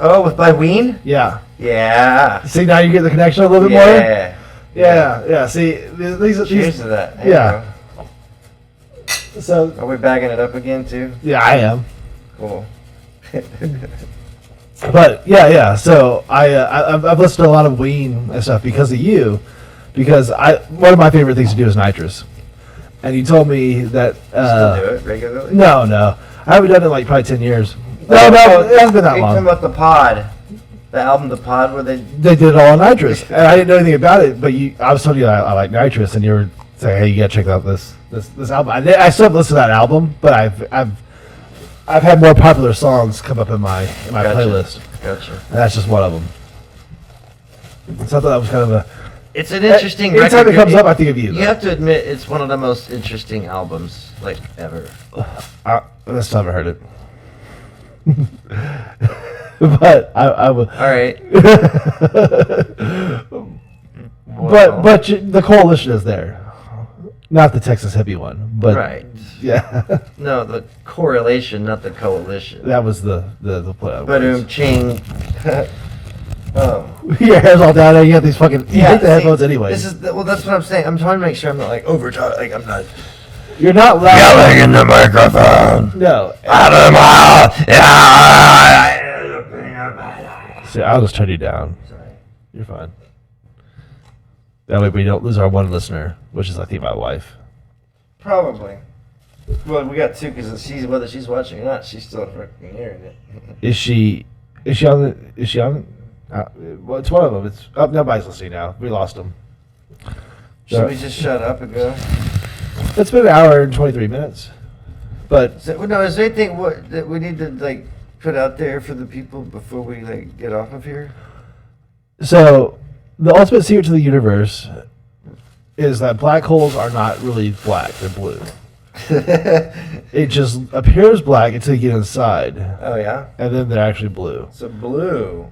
Oh, by Ween? Yeah. Yeah. See, now you get the connection a little bit more? Yeah. See, these Cheers to that. Hey, yeah. So are we bagging it up again too? Yeah, I am. Cool. But yeah. So I've listened to a lot of Ween and stuff because of you, because one of my favorite things to do is nitrous, and you told me that. Still do it regularly? No, I haven't done it in like probably 10 years. No, it hasn't been that long. Talking about the Pod, the album The Pod, where they did it all on nitrous, and I didn't know anything about it. But I was telling you I like nitrous, and you were saying, hey, you gotta check out this album. I still haven't listened to that album, but I've had more popular songs come up in my playlist. Gotcha. And that's just one of them. So I thought that was kind of It's an interesting record. Anytime it comes up, I think of you. You have to admit, it's one of the most interesting albums, like, ever. I still haven't heard it. But I will. All right. But the coalition is there. Not the Texas hippie one, but Right. yeah. No, the correlation, not the coalition. That was the play. But ching. Your hair's all down there. You have these fucking. You hate the headphones anyway. This is well. That's what I'm saying. I'm trying to make sure I'm not like overtime. Like I'm not You're not loud. yelling in the microphone. No. See, I'll just turn you down. Sorry. You're fine. That way we don't lose our one listener, which is I think my wife. Probably. Well, we got two because she's whether she's watching or not, she's still fucking hearing it. Is she on? Well, it's one of them. It's nobody's listening now. We lost them. Should we just shut up and go? It's been an hour and 23 minutes, but No, is there anything that we need to like put out there for the people before we like get off of here? so the ultimate secret to the universe is that black holes are not really black; they're blue. It just appears black until you get inside, Oh yeah. and then they're actually blue. So blue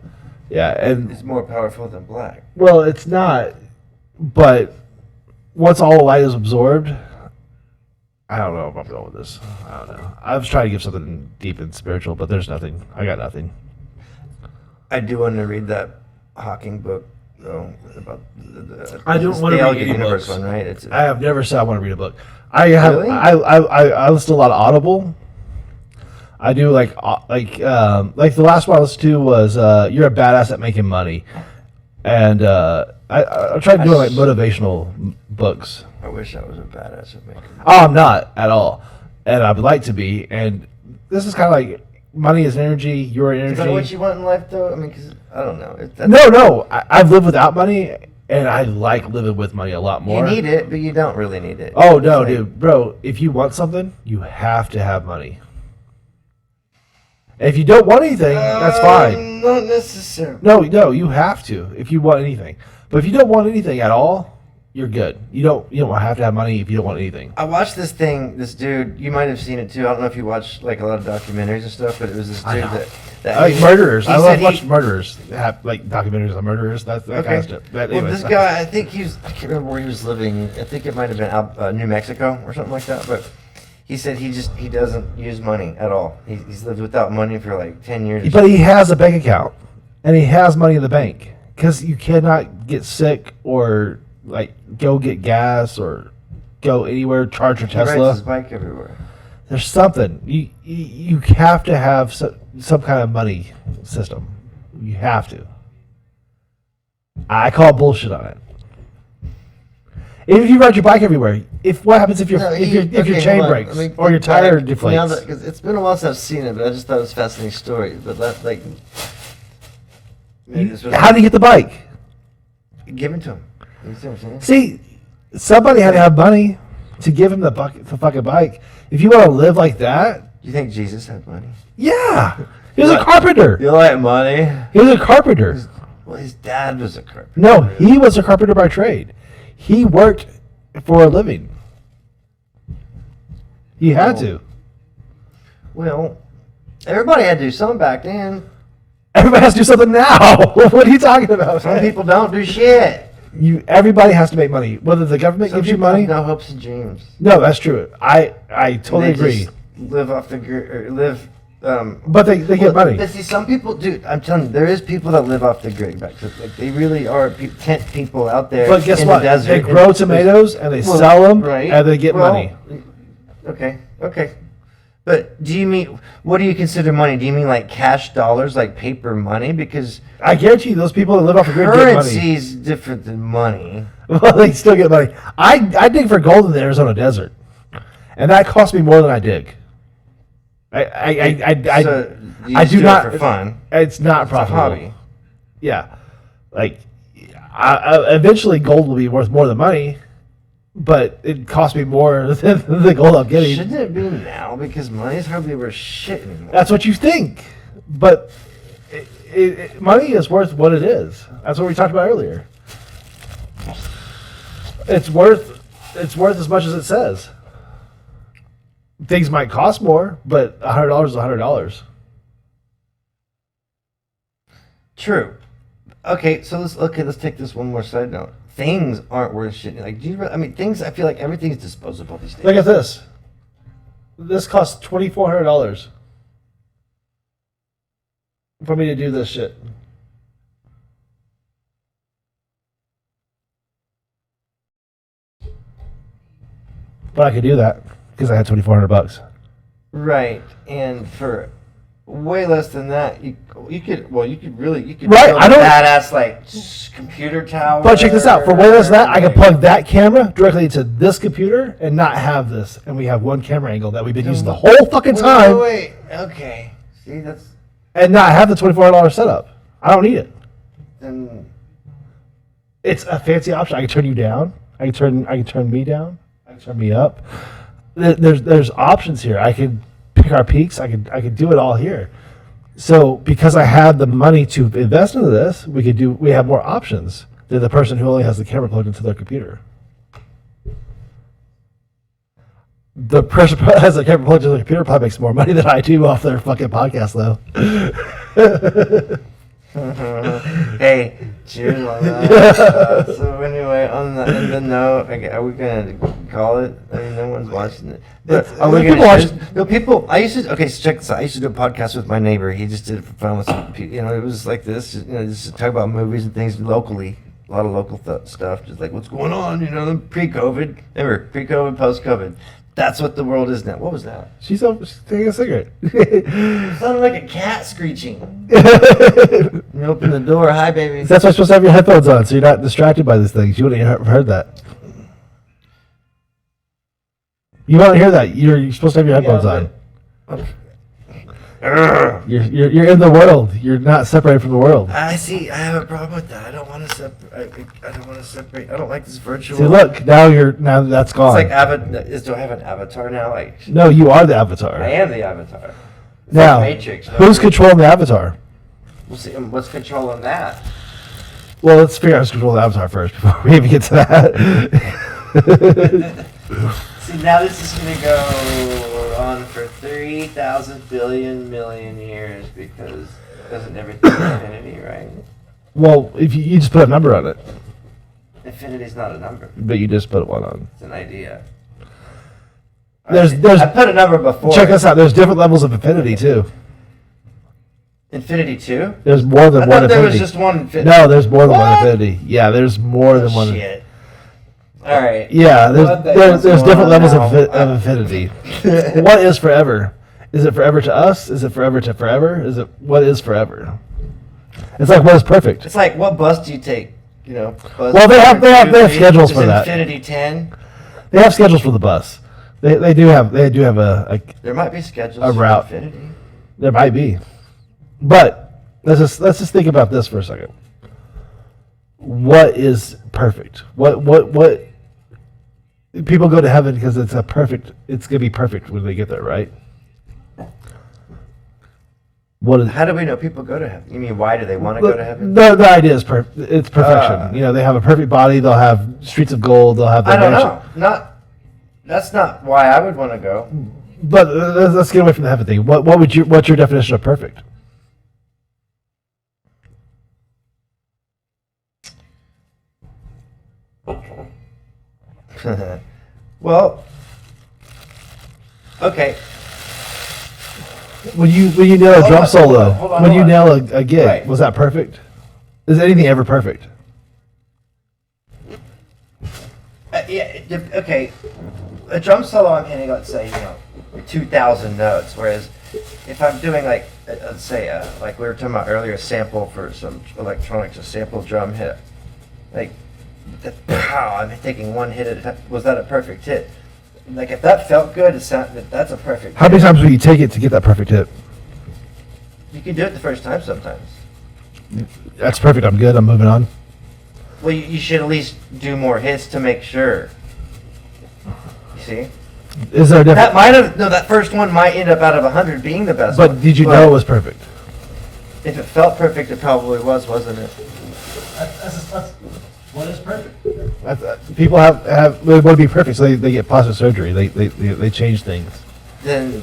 Yeah, and is more powerful than black. well, it's not, but once all the light is absorbed, I don't know if I'm going with this. I don't know. I was trying to give something deep and spiritual, but there's nothing. I got nothing. I do want to read that Hawking book though about the I don't want to read any universe books. one, right? It's I have never said I want to read a book. I have. Really? I listen to a lot of Audible. I do like the last one I listened to was "You're a Badass at Making Money," and I tried doing like motivational books. I wish I was a badass at making. Oh, I'm not at all, and I would like to be. And this is kind of like money is energy. Your Is that what energy. you want in life, though? I mean, because I don't know. No. I've lived without money, and I like living with money a lot more. You need it, but you don't really need it. Oh no, It's like- dude, bro! If you want something, you have to have money. If you don't want anything, that's fine. Not necessarily. No, you have to if you want anything. But if you don't want anything at all, you're good. You don't have to have money if you don't want anything. I watched this dude, you might have seen it too. I don't know if you watch like a lot of documentaries and stuff, but it was this I dude know. that I like murderers. he I said love he- watching murderers. Have like documentaries on murderers. That kind of stuff. But Well, anyways, this guy, I think I can't remember where he was living. I think it might have been New Mexico or something like that. But he said he doesn't use money at all. He's lived without money for like 10 years. But he has a bank account, and he has money in the bank because you cannot get sick or like go get gas or go anywhere, charge your He rides Tesla. his bike everywhere. There's something you have to have some kind of money system. You have to. I call bullshit on it. If you ride your bike everywhere, what happens if your chain breaks or your tire deflates? Because it's been a while since I've seen it, but I just thought it was a fascinating story. But that, like, maybe this was How do you get the bike? given to him. You see what I'm saying? See, somebody had to have money to give him the fucking bike. If you want to live like that, Do you think Jesus had money? yeah. He was a carpenter. You like money? He was a carpenter. Well, his dad was a carpenter. No, he was a carpenter by trade. He worked for a living. He had to. Well, everybody had to do something back then. Everybody has to do something now. What are you talking about? Some people don't do shit. Everybody has to make money. Whether the government Some gives you people money. have no hopes and dreams. No, that's true. I totally They agree. just live off the grid, live. But they get money. But see, some people, dude, I'm telling you, there is people that live off the grid. Like they really are tent people out there. But guess in what? The desert. They grow tomatoes and they sell them, right? and they get Well, money. Okay. But do you mean, what do you consider money? Do you mean like cash dollars, like paper money? Because I guarantee you, those people that live off the grid get currency money. is different than money. Well, they still get money. I dig for gold in the Arizona desert, and that costs me more than I dig. So you I just do it not for fun. It's not It's a profitable. hobby. Yeah, like eventually gold will be worth more than money, but it costs me more than the gold I'm getting. Shouldn't it be now? Because money's hardly worth shit anymore. That's what you think, but money is worth what it is. That's what we talked about earlier. It's worth as much as it says. Things might cost more, but $100 is $100. True. Okay, so let's take this one more side note. Things aren't worth shit. Like, things. I feel like everything's disposable these days. Look at this. This costs $2,400 for me to do this shit. But I could do that because I had $2,400. Right, and for way less than that, you could Right, build I a don't- badass like computer tower. But check this out. For way less than that, I can plug that camera directly into this computer and not have this. And we have one camera angle that we've been using the whole fucking time Wait. Okay. See, that's and not have the $2,400 setup. I don't need it. then. It's a fancy option. I can turn you down. I can turn me down. I can turn me up. There's options here. I could pick our peaks. I could do it all here. So because I had the money to invest into this, we have more options than the person who only has the camera plugged into their computer. The person who has the camera plugged into their computer probably makes more money than I do off their fucking podcast, though. Hey, cheers on that. So anyway, on the note, are we gonna call it? I mean, no one's watching it. But are we people gonna? watch- No, people. I used to. Okay, so check this out. I used to do a podcast with my neighbor. He just did it for fun with some people. It was like this. Just to talk about movies and things locally. A lot of local stuff. Just like what's going on. Pre-COVID. Remember, pre-COVID, post-COVID. That's what the world is now. What was that? She's taking a cigarette. It sounded like a cat screeching. You open the door. Hi, baby. That's why you're supposed to have your headphones on, so you're not distracted by these things. You wouldn't have heard that. You won't hear that. You're supposed to have your headphones on. You're in the world. You're not separated from the world. I see. I have a problem with that. I don't want to separate. I don't want to separate. I don't like this virtual. See, look, now that's gone. It's like do I have an avatar now? Like No, you are the avatar. I am the avatar. It's Now, like Matrix. who's controlling the avatar? We'll see. What's controlling that? Well, let's figure out who's controlling the avatar first before we even get to that. See, now this is gonna go on for 3,000 billion million years because doesn't everything infinity, right? Well, if you just put a number on it, Infinity's not a number. but you just put one on. It's an idea. There's I put a number before. check this out. There's different levels of infinity too. Infinity 2? There's more than I one thought there infinity. was just one infinity. No, there's more than one What? infinity. Yeah, there's more than one. Shit. All right. Yeah, What the there's hell's different going levels on now? of infinity. What is forever? Is it forever to us? Is it forever to forever? What is forever? It's like what is perfect? It's like, what bus do you take? Bus Well, they have 1, 2, 3, schedules is for that. Infinity 10. They have schedules for the bus. They do have a There might be schedules A for route. Infinity. there might be, but let's just think about this for a second. What is perfect? What people go to heaven because it's gonna be perfect when they get there, right? What is How do we know people go to heaven? You mean, why do they want to go to heaven? the idea is it's perfection. They have a perfect body. They'll have streets of gold. They'll have. I don't mansion. know. That's not why I would want to go. But let's get away from the heaven thing. What's your definition of perfect? Well, okay. When you nail a Hold drum on, solo, hold on, when hold you on. nail a gig, Right. was that perfect? Is anything ever perfect? Okay. A drum solo I'm hitting, let's say, 2,000 notes. Whereas if I'm doing let's say, like we were talking about earlier, a sample for some electronics, a sample drum hit, pow, I'm taking one hit at a time. Was that a perfect hit? Like if that felt good, that's a perfect. How many hit. times will you take it to get that perfect hit? You can do it the first time sometimes. That's perfect. I'm good. I'm moving on. Well, you should at least do more hits to make sure. You see? Is there a difference? That first one might end up out of 100 being the best But one. did you know it was perfect? If it felt perfect, it probably was, wasn't it? What is perfect? People have they want to be perfect, so they get plastic surgery. They change things. Then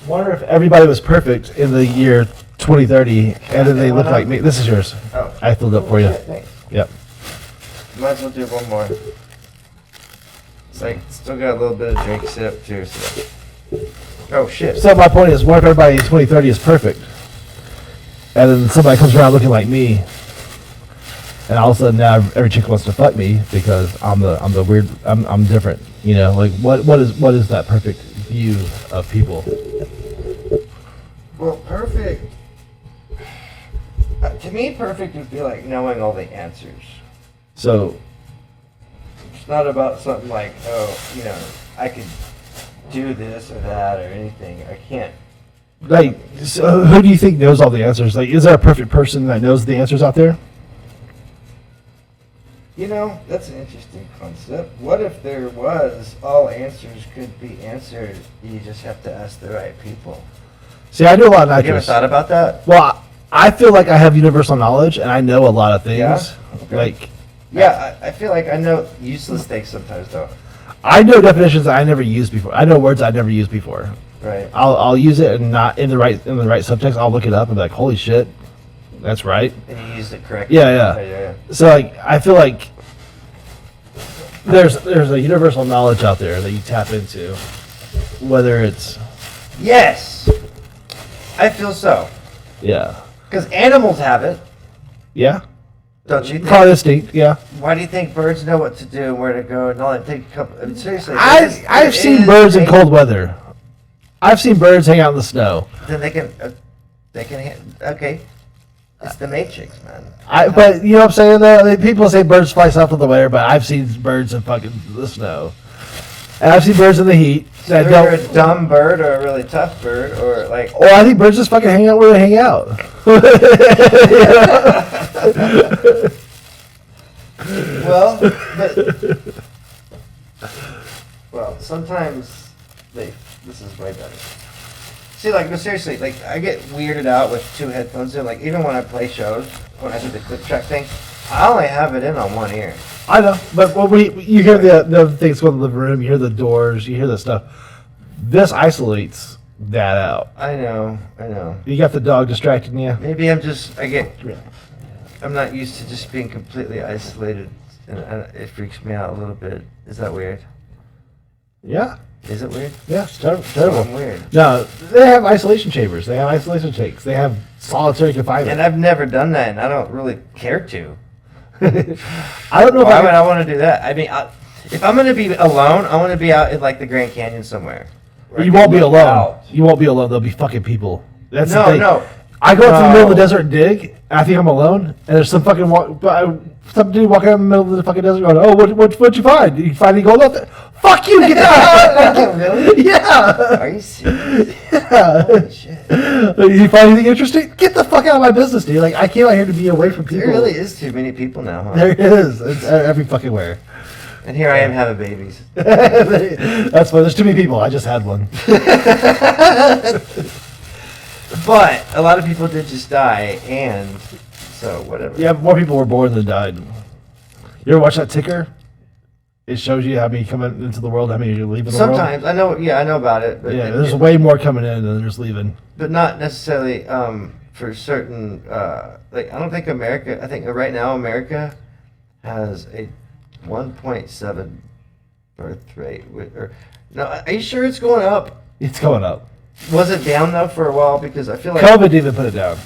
Wonder if everybody was perfect in the year 2030, and then they look like me. This is yours. oh, I filled up for you. thanks. Yep. Might as well do one more. It's like still got a little bit of drink sip too. So. Oh shit. So my point is, what if everybody in 2030 is perfect, and then somebody comes around looking like me, and all of a sudden now every chick wants to fuck me because I'm the weird, I'm different. You know, like what is that perfect view of people? Well, perfect. To me, perfect would be like knowing all the answers. So It's not about something like, oh, you know, I could do this or that or anything. I can't. like, so who do you think knows all the answers? Like, is there a perfect person that knows the answers out there? You know, that's an interesting concept. What if there was all answers could be answered? You just have to ask the right people. See, I do a lot of Have you ever nitrous. thought about that? Well, I feel like I have universal knowledge and I know a lot of things. Yeah? Okay. Like, Yeah, I feel like I know useless things sometimes, though. I know definitions that I never used before. I know words I never used before. Right. I'll use it and not in the right subtext. I'll look it up and be like, holy shit, that's right. And you used it correctly. Yeah. Yeah. So like, I feel like there's a universal knowledge out there that you tap into, whether it's Yes. I feel so. yeah, Because animals have it, yeah, don't you think? call it instinct. Yeah, Why do you think birds know what to do and where to go and all that? Take a couple. I mean, seriously. I've seen birds in cold weather. I've seen birds hang out in the snow. Then they can. Okay. It's the Matrix, man. But you know what I'm saying though? I mean, people say birds fly south of the winter, but I've seen birds in fucking the snow, and I've seen birds in the heat. That They're don't. a dumb bird or a really tough bird or like. Or I think birds just fucking hang out where they hang out. Well, well, sometimes this is way better. See, like, no, seriously, like, I get weirded out with two headphones in. Like, even when I play shows, when I do the clip track thing, I only have it in on one ear. I know, but when you hear the things going in the living room, you hear the doors, you hear the stuff. This isolates that out. I know. You got the dog distracting you. Maybe I'm not used to just being completely isolated, and it freaks me out a little bit. Is that weird? Yeah, Is it weird? yeah, it's terrible. Oh, I'm weird. No, they have isolation chambers. They have isolation takes. They have solitary confinement. And I've never done that, and I don't really care to. I don't know if Why I would I want to do that? I mean, if I'm going to be alone, I want to be out in like the Grand Canyon somewhere. where I You can won't be look alone. out. You won't be alone. There'll be fucking people. That's the No, thing. no. I go out to the middle of the No. desert and dig, and I think I'm alone, and there's some fucking some dude walking out in the middle of the fucking desert going, "Oh, what'd you find? Did you find any gold out there?" Fuck you! Get out! Really? Yeah. Are you serious? Yeah. Holy shit. You find anything interesting? Get the fuck out of my business, dude. Like I came out here to be away from people. There really is too many people now, huh? There is. It's every fucking where. And here I am having babies. That's why there's too many people. I just had one. But a lot of people did just die, and so whatever. Yeah, more people were born than died. You ever watch that ticker? It shows you how many coming into the world, how many are leaving the world. Sometimes I know. Yeah, I know about it. But Yeah, there's way more coming in than there's leaving. but not necessarily for certain. Like I don't think America. I think right now America has a 1.7 birth rate. No, are you sure it's going up? It's going up. Was it down though for a while? Because I feel like COVID even put it down.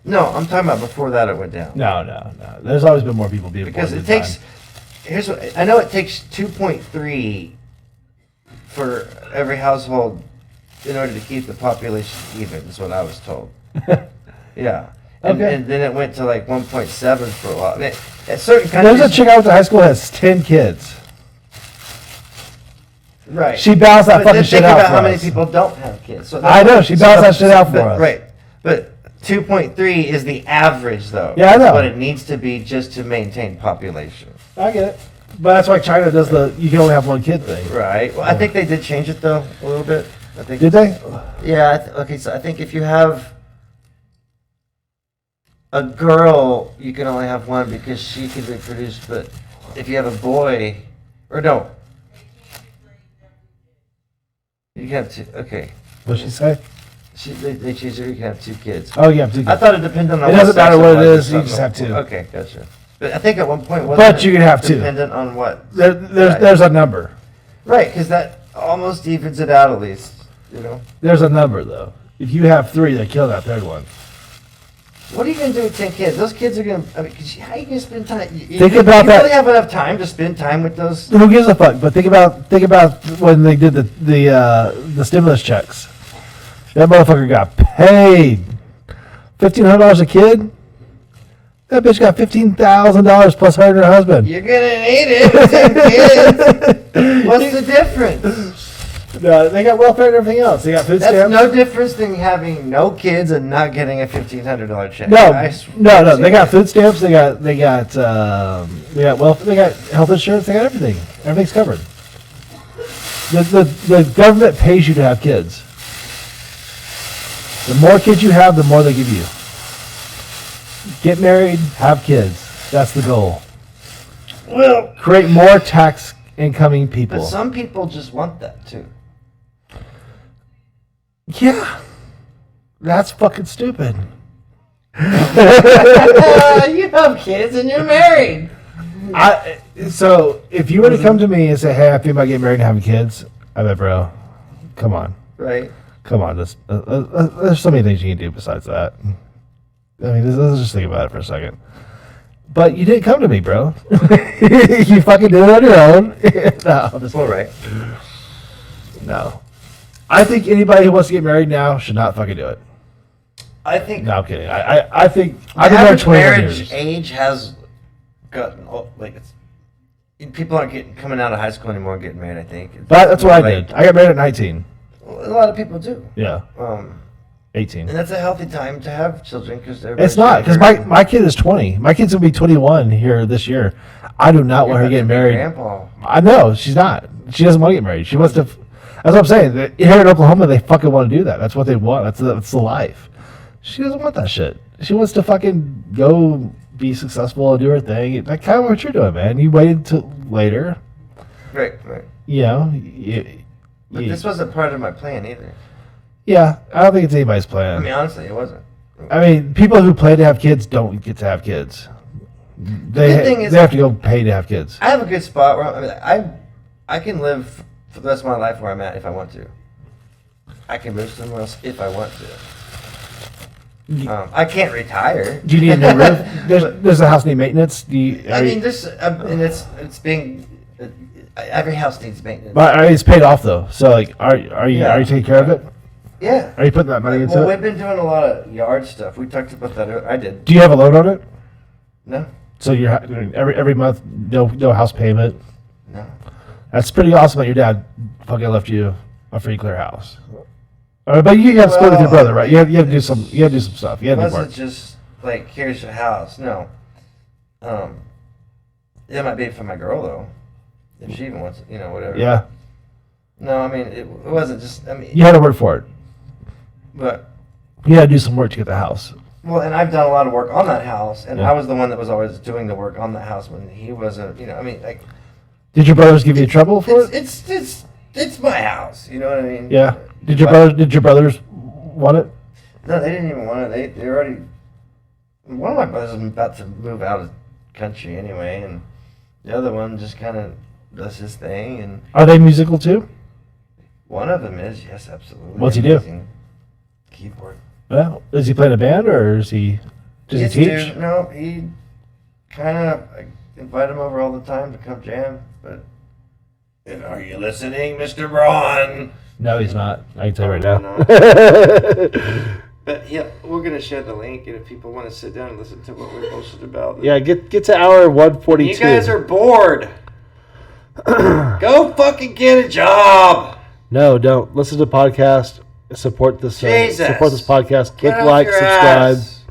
no, I'm talking about before that it went down. No. There's always been more people being Because born it than takes. time. Here's what I know. It takes 2.3 for every household in order to keep the population even. Is what I was told. Yeah. Okay. And then it went to like 1.7 for a while. At certain countries, There's a chick I went to high school that has 10 kids. right? She balanced that But fucking then shit think out about for how many us. people don't have kids. So I know, she balanced that shit out for us. Right. But 2.3 is the average, though. Yeah, I know. That's what it needs to be just to maintain population. I get it. But that's why China does the you can only have one kid thing. Right. Well, I think they did change it though a little bit. I think. Did they? Yeah. Okay. So I think if you have a girl, you can only have one because she can reproduce, but if you have a boy, or no, you can have two. Okay, What'd she say? they choose you can have 2 kids. Oh, yeah, two kids. I thought it depended on. It doesn't matter what it is, you something. just have 2. Okay, gotcha. But I think at one point, But you can have 2. dependent on what? There's a number. Right, because that almost evens it out at least. You know. There's a number though. If you have 3, they kill that 3rd one. What are you gonna do with 10 kids? Those kids are gonna. I mean, how are you gonna spend time? Think about you that. really have enough time to spend time with those. Who gives a fuck? But think about when they did the stimulus checks. That motherfucker got paid $1,500 a kid. That bitch got $15,000 plus her and her husband. You're gonna need it with 10 kids. What's the difference? No, they got welfare and everything else. They got food That's stamps. no difference than having no kids and not getting a $1,500 check. No. They got food stamps. They got welfare. They got health insurance. They got everything. Everything's covered. The government pays you to have kids. The more kids you have, the more they give you. Get married, have kids. That's the goal. Well, Create more tax incoming people. but some people just want that too. Yeah. That's fucking stupid. You have kids and you're married. So if you were to come to me and say, "Hey, I think about getting married and having kids," I bet, bro, come on. Right. Come on, there's so many things you can do besides that. I mean, let's just think about it for a second. But you didn't come to me, bro. You fucking did it on your own. No, I'm just Well, right. no. I think anybody who wants to get married now should not fucking do it. I think No, I'm kidding. I think the I've been married average 21 marriage years. age has gotten like it's. People aren't coming out of high school anymore and getting married. I think. But that's what I Like, did. I got married at 19. A lot of people do. Yeah, And 18. that's a healthy time to have children because It's not, because my kid is 20. My kid's going to be 21 here this year. I do not want her getting married. Grandpa. I know, she's not. She doesn't want to get married. She wants to. That's what I'm saying. Here in Oklahoma, they fucking want to do that. That's what they want. That's the life. She doesn't want that shit. She wants to fucking go be successful and do her thing. That's kind of what you're doing, man. You waited till later. Right. You know. But this wasn't part of my plan either. Yeah, I don't think it's anybody's plan. I mean, honestly, it wasn't. I mean, people who plan to have kids don't get to have kids. good thing is- They have to go pay to have kids. I have a good spot where I can live for the rest of my life where I'm at if I want to. I can move somewhere else if I want to. I can't retire. Do you need a new roof? Does the house need maintenance? And it's being every house needs maintenance. But it's paid off though. So like, are you taking care of it? Yeah. Are you putting that money into Well, it? we've been doing a lot of yard stuff. We talked about that. I did. Do you have a loan on it? No. So you're every month no house payment. No. That's pretty awesome that your dad fucking left you a free clear house. But you have to split with your brother, right? You have to do some stuff. You It have to do wasn't work. just like here's your house. No. It might be for my girl though, if she even wants it, whatever. Yeah, No, I mean it wasn't just. I mean, you had to work for it. but You had to do some work to get the house. well, and I've done a lot of work on that house, and Yeah. I was the one that was always doing the work on that house when he wasn't. I mean, like Did your brothers give you trouble for it? it's my house. You know what I mean? Yeah. Did But- your brothers want it? No, they didn't even want it. They already. One of my brothers was about to move out of the country anyway, and the other one just kind of does his thing, and Are they musical too? one of them is yes, absolutely. What's he do? Amazing. Keyboard. Well, is he playing a band or does he Yes, teach? dude, no, he kind of invite him over all the time to come jam, but. And are you listening, Mr. Braun? No, he's not. I can tell you right now. No. But yeah, we're gonna share the link, and if people want to sit down and listen to what we posted about, Yeah, get to hour 142. you guys are bored. Go fucking get a job. No, don't listen to the podcast. Support this. Jesus. Support this podcast. Click Get off like, your subscribe. ass.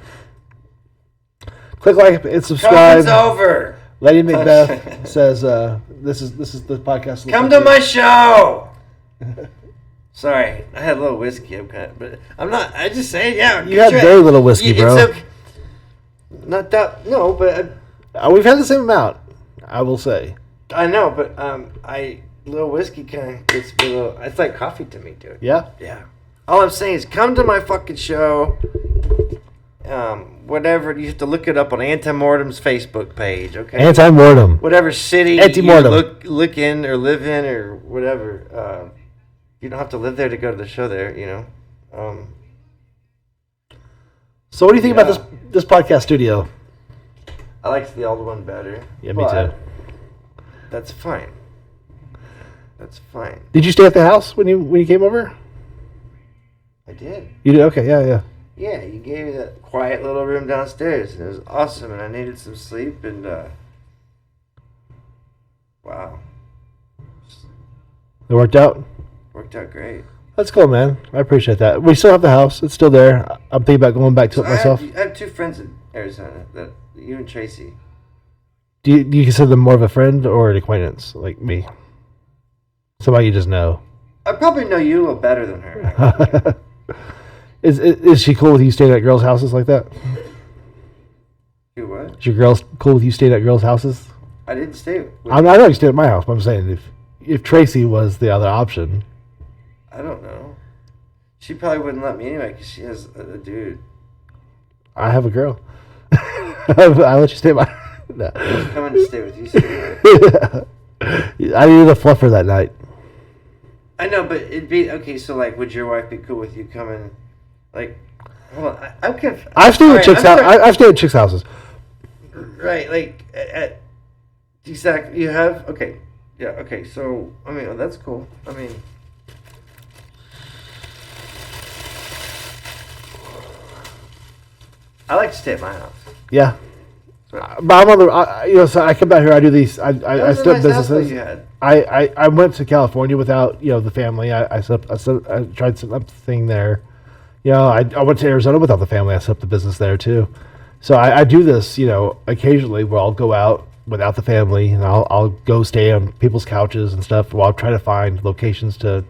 Click like and subscribe. Conference over. Lady Macbeth says, "This is the podcast." Come to my show. Sorry, I had a little whiskey. But I'm not. I just say, yeah. You had very little whiskey, bro. Not that. No, but We've had the same amount. I will say. I know, but little whiskey kind of gets me a little. It's like coffee to me, dude. Yeah? Yeah. All I'm saying is come to my fucking show. Whatever, you have to look it up on Anti Mortem's Facebook page, okay? Anti Mortem. Whatever city Anti you Mortem. look in or live in or whatever. You don't have to live there to go to the show there, you know? So what do you think about this podcast studio? I liked the old one better. Yeah, me too. That's fine. That's fine. Did you stay at the house when you came over? I did. You did? Okay, yeah. Yeah, you gave me that quiet little room downstairs, and it was awesome, and I needed some sleep, and, wow. It worked out? Worked out great. That's cool, man. I appreciate that. We still have the house. It's still there. I'm thinking about going back to it myself. I have two friends in Arizona, you and Tracy. Do you consider them more of a friend or an acquaintance, like me? Somebody you just know. I probably know you a little better than her. Is she cool with you staying at girls' houses like that? You what? Is your girl cool with you staying at girls' houses? I didn't stay with I know you stayed at my house, but I'm saying if Tracy was the other option. I don't know. She probably wouldn't let me anyway because she has a dude. I have a girl. I let you stay at my no. She's coming to stay with you. So I needed a fluffer that night. I know, but it'd be okay. So, like, would your wife be cool with you coming? Like, hold on, I'm confused. I've stayed at chicks' I've stayed at chicks' houses. Right, like exactly. You have okay, yeah, okay. So, I mean, that's cool. I mean, I like to stay at my house. Yeah. So, But I'm on the, so I come back here. I do these. I set up businesses. You had. I went to California without the family. I tried setting up the thing there. I went to Arizona without the family. I set up the business there too. So I do this occasionally where I'll go out without the family and I'll go stay on people's couches and stuff while I'm trying to find locations to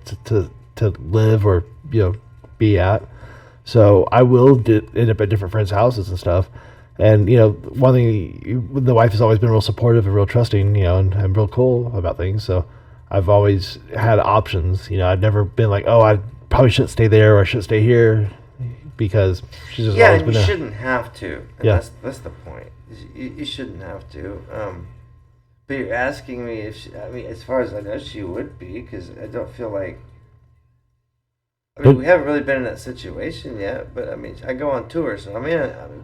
live or be at. So I will end up at different friends' houses and stuff. And, one thing, the wife has always been real supportive and real trusting, and real cool about things. So I've always had options. I've never been like, oh, I probably shouldn't stay there or I shouldn't stay here because she's just always been there. You shouldn't have to. And Yeah. That's the point. You shouldn't have to. But you're asking me if as far as I know, she would be because I don't feel like. We haven't really been in that situation yet, but I go on tour, so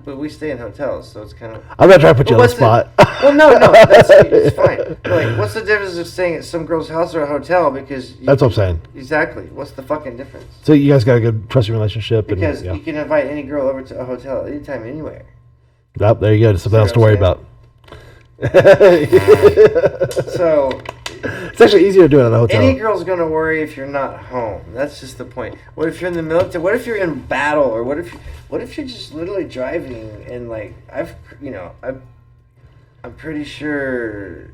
but we stay in hotels, so it's kind of. I'm not trying to put you on the spot. Well, no, it's fine. Like, what's the difference of staying at some girl's house or a hotel? Because That's what I'm saying. Exactly. What's the fucking difference? So you guys got a good trusting relationship. Because and, you can invite any girl over to a hotel anytime, anywhere. Oh, there you go. There's something else to worry about. So. It's actually easier to do it at a hotel. Any girl's gonna worry if you're not home. That's just the point. What if you're in the military? What if you're in battle? Or what if you're just literally driving and like I'm pretty sure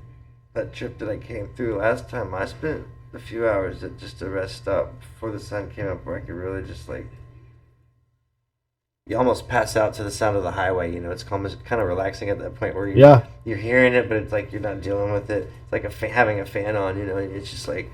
that trip that I came through last time I spent a few hours at just a rest stop before the sun came up where I could really just like you almost pass out to the sound of the highway. It's kind of relaxing at that point where you're hearing it, but it's like you're not dealing with it. It's like having a fan on, and it's just like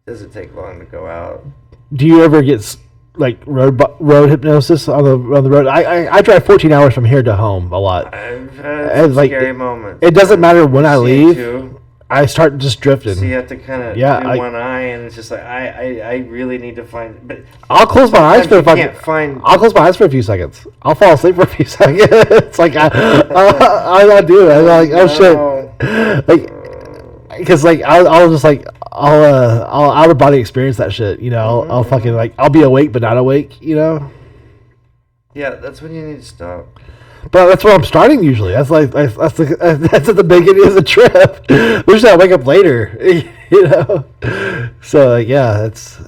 doesn't take long to go out. Do you ever get like road hypnosis on the road? I drive 14 hours from here to home a lot. I've had some scary moments. It doesn't matter when I leave. Too. I start just drifting. So you have to kind of do one eye, and it's just like I really need to find. But I'll close my eyes for I'll close my eyes for a few seconds. I'll fall asleep for a few seconds. It's like I do. I'm like, oh shit, like because like I'll just like I'll out of body experience that shit. I'll fucking like I'll be awake but not awake. Yeah, that's when you need to stop. But that's where I'm starting usually. That's at the beginning of the trip. Usually I wake up later, So yeah, it's.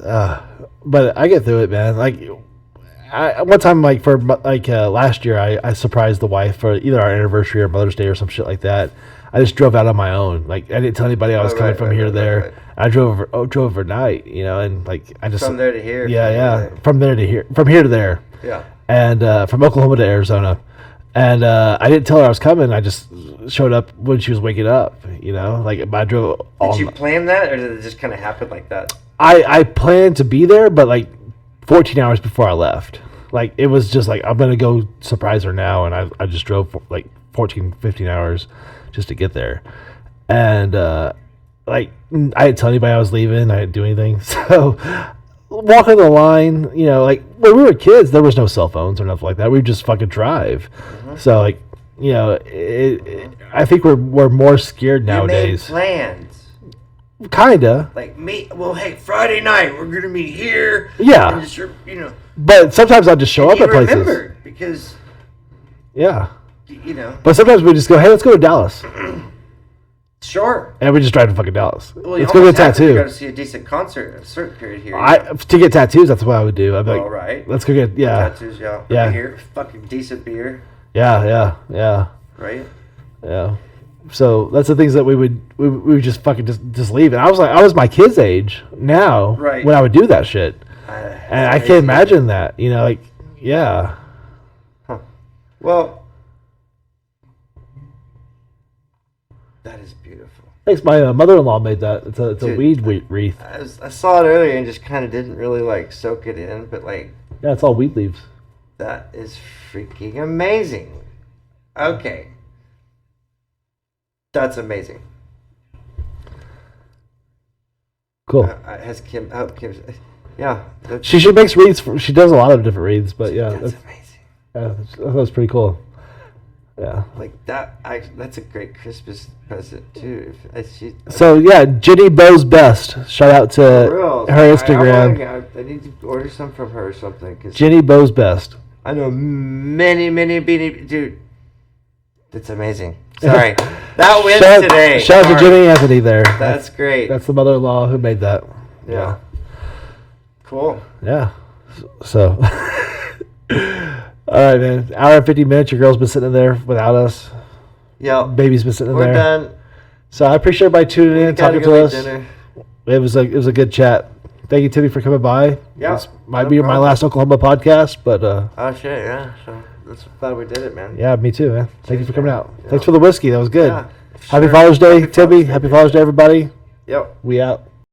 But I get through it, man. Like, one time for last year, I surprised the wife for either our anniversary or Mother's Day or some shit like that. I just drove out on my own. Like I didn't tell anybody I was coming from here to there. Right. I drove overnight, and like I just from there to here. Yeah. From there to here, from here to there. Yeah. And from Oklahoma to Arizona. And I didn't tell her I was coming. I just showed up when she was waking up. You know, like I drove. Did you plan that, or did it just kind of happen like that? I planned to be there, but like 14 hours before I left. Like it was just like I'm gonna go surprise her now, and I just drove for like 14, 15 hours just to get there. And like I didn't tell anybody I was leaving. I didn't do anything. So walking the line, you know, like when we were kids, there was no cell phones or nothing like that. We would just fucking drive. So like, you know, I think we're more scared nowadays. You made plans. Kinda. Like hey, Friday night we're gonna meet here. Yeah. And just, you know. But sometimes I'll just show up at places. Remember, because. Yeah. You know. But sometimes we just go, hey, let's go to Dallas. Sure. And we just drive to fucking Dallas. Well, let's go get a tattoo. You got to see a decent concert at a certain period here. To get tattoos, that's what I would do. I'd be like, all right. Let's go get tattoos, yeah. Beer, fucking decent beer. Yeah. Right. Yeah. So that's the things that we would just fucking just leave. And I was my kid's age now when I would do that shit. And I can't imagine that. You know, like yeah. Huh. Well. That is beautiful. Thanks. My mother-in-law made that. It's a weed wreath. I saw it earlier and just kind of didn't really like soak it in, but like. Yeah, it's all weed leaves. That is freaking amazing. Okay. That's amazing. Cool. Has Kim? Oh, Kim's. Yeah. She makes wreaths. She does a lot of different wreaths, but yeah, that's amazing. Yeah, that was pretty cool. Yeah. Like that. That's a great Christmas present too. So yeah, Jenny Bo's Best. Shout out to her Instagram. I need to order some from her or something. Jenny Bo's Best. I know many beanie dude. That's amazing. Sorry, that wins today. Shout out to Jenny Anthony there. That's great. That's the mother-in-law who made that. Yeah. Cool. Yeah. So. All right, man. Hour and 50 minutes. Your girl's been sitting in there without us. Yeah. Baby's been sitting in there. We're done. So I appreciate everybody tuning in, talking to us. Dinner. It was a good chat. Thank you, Timmy, for coming by. Yeah. This might be my last Oklahoma podcast, but. Oh shit! Yeah. So that's glad we did it, man. Yeah, me too, man. Thank you for coming out. Yeah. Thanks for the whiskey. That was good. Yeah, Happy Father's Day, Timmy. Happy Father's Day, everybody. Yep. We out.